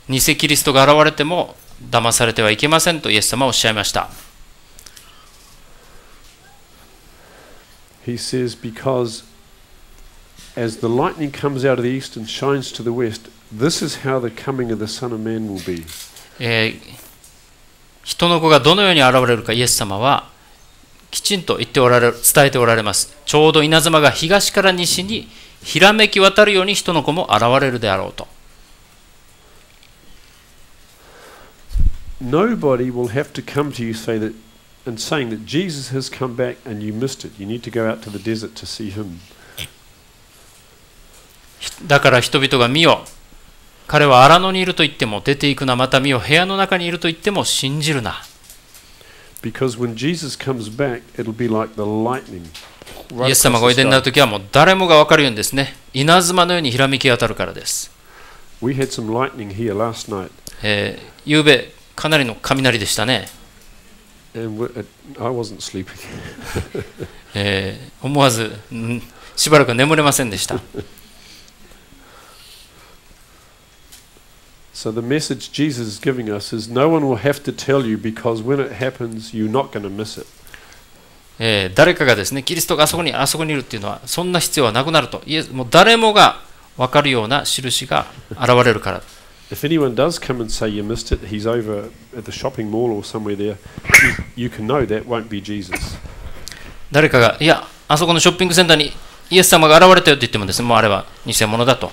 偽キリストが現れても騙されてはいけませんとイエス様はおっしゃいました。He says, "Because as the lightning comes out of the east and shines to the west, this is how the coming of the Son of Man will be." 人の子がどのように現れるかイエス様はきちんと言っておられる、伝えておられます。ちょうど稲妻が東から西にひらめき渡るように人の子も現れるであろうと。Nobody will have to come to you saying that Jesus has come back and you missed it. You need to go out to the desert to see him. だから人々が見よ、彼は荒野にいると言っても出ていくな、また見よ、部屋の中にいると言っても信じるな。Because when Jesus comes back, it'll be like the lightning. イエス様がおいでになるときはもう誰もが分かるようにですね、稲妻のようにひらめき当たるからです。We had some lightning here last night. ゆうべかなりの雷でしたね。And I wasn't sleeping. 思わずしばらく眠れませんでした。So the message Jesus is giving us is no one will have to tell you, because when it happens, you're not going to miss it. 誰かがですね、キリストがあそこにいるっていうのはそんな必要はなくなると。もう誰もが分かるような印が現れるから。If anyone does come and say you missed it, he's over at the shopping mall or somewhere there, you can know that won't be Jesus. 誰かが、いや、あそこのショッピングセンターにイエス様が現れたよって言ってもですね、もうあれは偽物だと。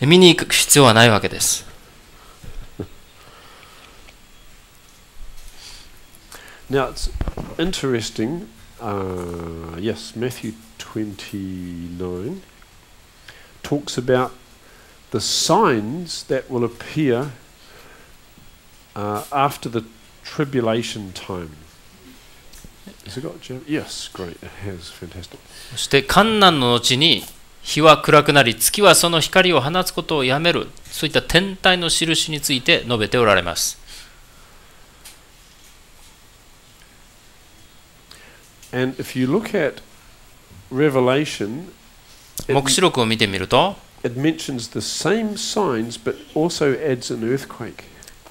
見に行く必要はないわけです。Now it's interesting, yes, Matthew 29 talks about the signs that will appear after the tribulation time. Has it got? Yes, great, it has, fantastic. そして患難の後に日は暗くなり、月はその光を放つことをやめる、そういった天体の印について述べておられます。And if you look at Revelation, 黙示録を見てみると、it mentions the same signs but also adds an earthquake.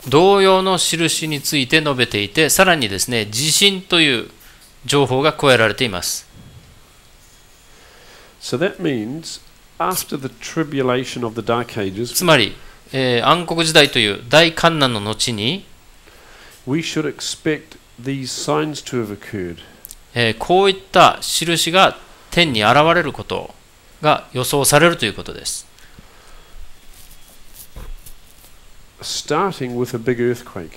同様の印について述べていて、さらにですね、地震という情報が加えられています。So that means after the tribulation of the dark ages, つまり、暗黒時代という大患難の後に、we should expect these signs to have occurred. こういった印が天に現れることが予想されるということです。Starting with a big earthquake.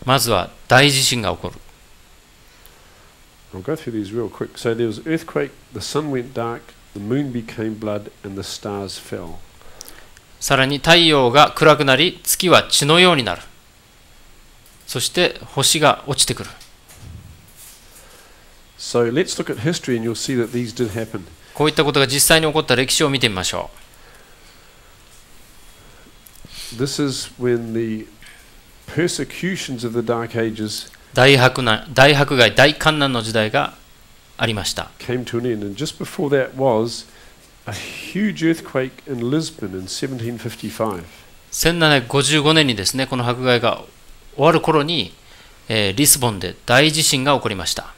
まずは大地震が起こる。I'll go through these real quick. So there was an earthquake, the sun went dark, the moon became blood, and the stars fell. さらに太陽が暗くなり、月は血のようになる。そして星が落ちてくる。So let's look at history and you'll see that these did happen. こういったことが実際に起こった歴史を見てみましょう。This is when the persecutions of the Dark Ages 大迫害、大患難の時代がありました。came to an end. And just before that was a huge earthquake in Lisbon in 1755. 1755年にですね、この迫害が終わる頃に、リスボンで大地震が起こりました。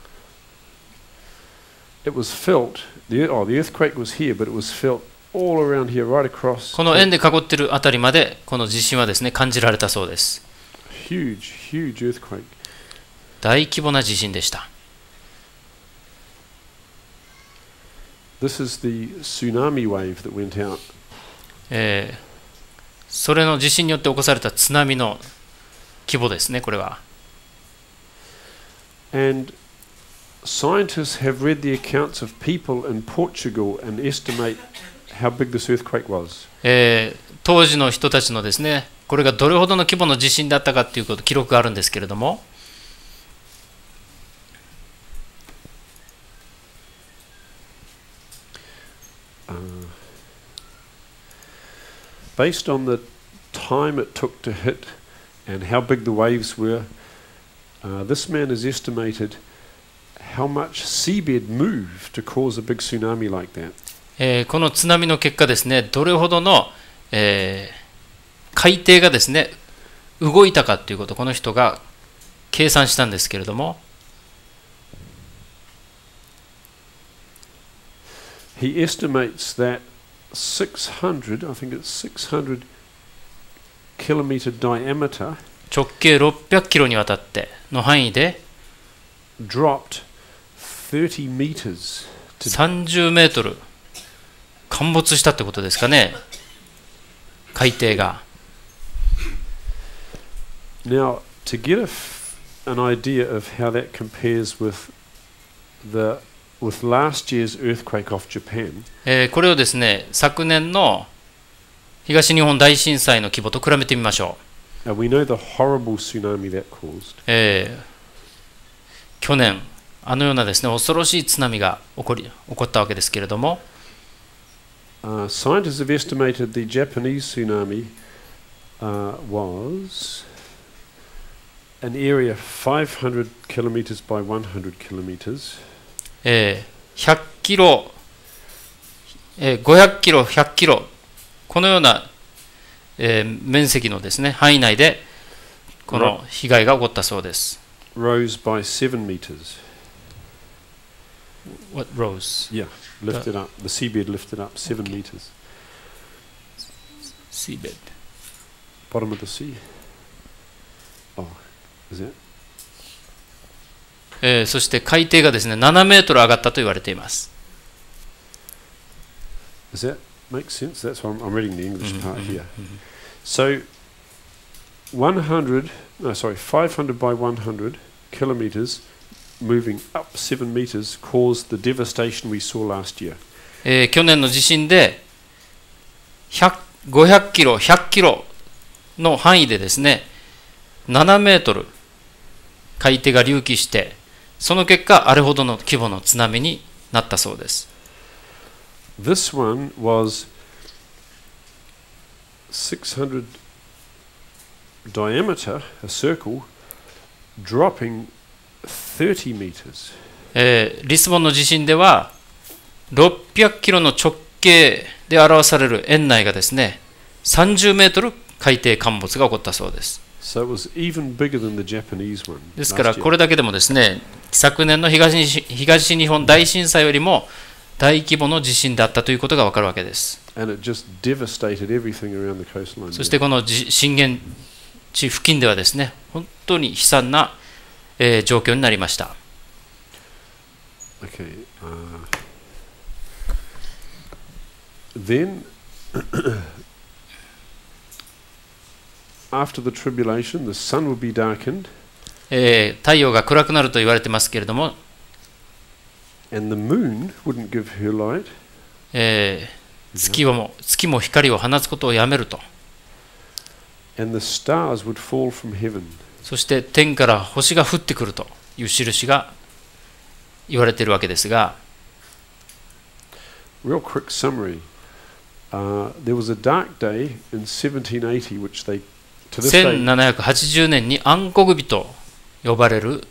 it was felt. The earthquake was here, but it was felt all around here, right across. この円で囲っているあたりまでこの地震はですね感じられたそうです。Huge earthquake. 大規模な地震でした。This is the tsunami wave that went out. それの地震によって起こされた津波の規模ですね、これは。And scientists have read the accounts of people in Portugal and estimate how big this earthquake was. 当時の人たちのですね、これがどれほどの規模の地震だったかということ、記録があるんですけれども、based on the time it took to hit and how big the waves were, this man has estimated how much seabed moved to cause a big tsunami like that. この津波の結果ですね、どれほどの、海底がですね、動いたかということをこの人が計算したんですけれども、He estimates that 600, I think it's 600 kilometer diameter 直径600キロにわたっての範囲で dropped 30 meters to 30メートル陥没したってことですかね、海底が。Now, to get an idea of how that compares with last year's earthquake off Japan, これをですね、昨年の東日本大震災の規模と比べてみましょう。we know the horrible tsunami that caused. 去年、あのようなですね、恐ろしい津波が起こったわけですけれども、scientists have estimated the Japanese tsunami was an area 500 kilometers by 100 kilometers. 100キロ、500キロ、100キロ、このような、面積のですね、範囲内でこの被害が起こったそうです。Rose by 7 meters. What rose? Yeah, lifted up. The seabed lifted up 7 meters. Seabed. Bottom of the sea. Oh, is that? そして海底がですね、7メートル上がったと言われています。Does that make sense? That's why I'm reading the English part here. So, 500 by 100 kilometers moving up 7 meters caused the devastation we saw last year. 去年の地震で500キロ、100キロの範囲でですね、7メートル海底が隆起して、その結果、あれほどの規模の津波になったそうです。This one was 600 diameter, a circle, dropping 30 meters. リスボンの地震では、600キロの直径で表される円内がですね、30メートル海底陥没が起こったそうです。So it was even bigger than the Japanese one. ですから、これだけでもですね、昨年の東日本大震災よりも大規模の地震だったということがわかるわけです。And it just devastated everything around the coastline. そしてこの震源地付近ではですね、本当に悲惨な、状況になりました。Okay. Then, after the tribulation, the sun will be darkened. 太陽が暗くなると言われてますけれども、And the moon wouldn't give her light. 月も光を放つことをやめると。And the stars would fall from heaven. そして天から星が降ってくるという印が言われているわけですが、Real quick summary. There was a dark day in 1780 which they to this day 1780年に暗黒日と呼ばれる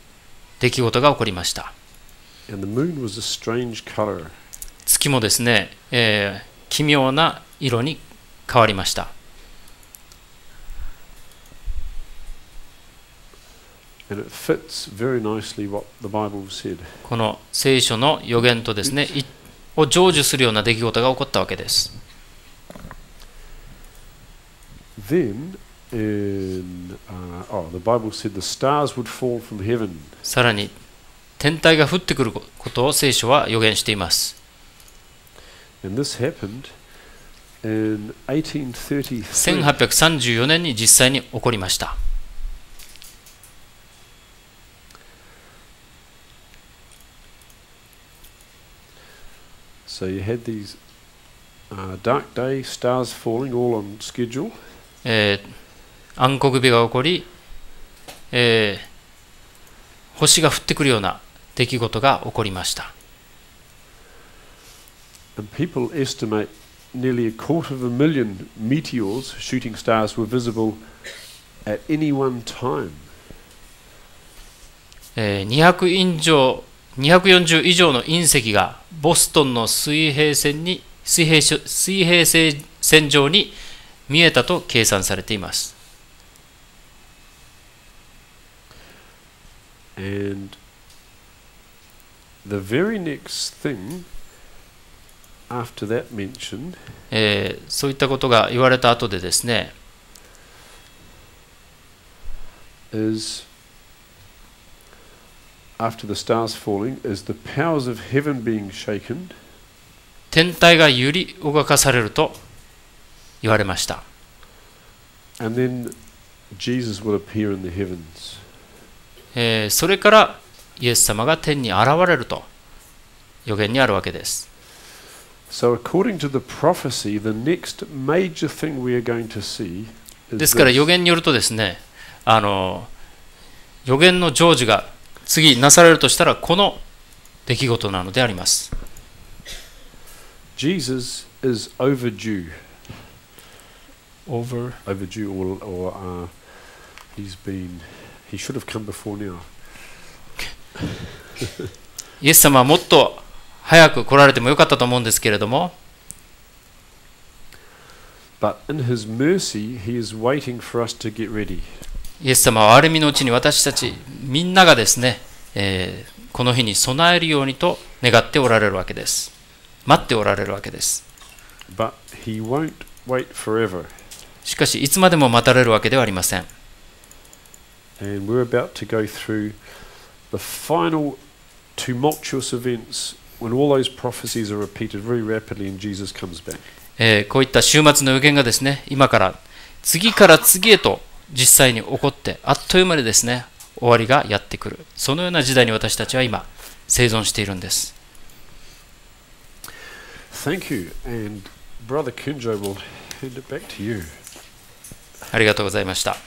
出来事が起こりました。and the moon was a strange color. 月もですね、奇妙な色に変わりました。And it fits very nicely what the Bible said. この聖書の予言とですね、を成就するような出来事が起こったわけです。Then, the Bible said the stars would fall from heaven. さらに天体が降ってくることを聖書は予言しています。And this happened in 1833. 1834年に実際に起こりました。So you had these dark day stars falling all on schedule. 暗黒日が起こり、星が降ってくるような出来事が起こりました。And people estimate nearly 250,000 meteors, shooting stars, were visible at any one time. 240以上の隕石がボストンの水平線上に見えたと計算されています。And the very next thing after that mention, そういったことが言われた後でですね、is after the stars falling, is the powers of heaven being shaken. 天体が揺り動かされると言われました。And then Jesus will appear in the heavens. それからイエス様が天に現れると予言にあるわけです。So according to the prophecy, the next major thing we are going to see is ですから予言によるとですね、予言の成就が次なされるとしたらこの出来事なのであります。Jesus is overdue. Overdue, or he should have come before now. イエス様はもっと早く来られてもよかったと思うんですけれども、But in his mercy, he is waiting for us to get ready. イエス様は憐れみのうちに私たちみんながですね、この日に備えるようにと願っておられるわけです。待っておられるわけです。But he won't wait forever. しかしいつまでも待たれるわけではありません。And we're about to go through the final tumultuous events when all those prophecies are repeated very rapidly and Jesus comes back. こういった終末の予言がですね、今から次へと実際に起こって、あっという間にですね、終わりがやってくる。そのような時代に私たちは今、生存しているんです。Thank you. And Brother Kunjo will hand it back to you. ありがとうございました。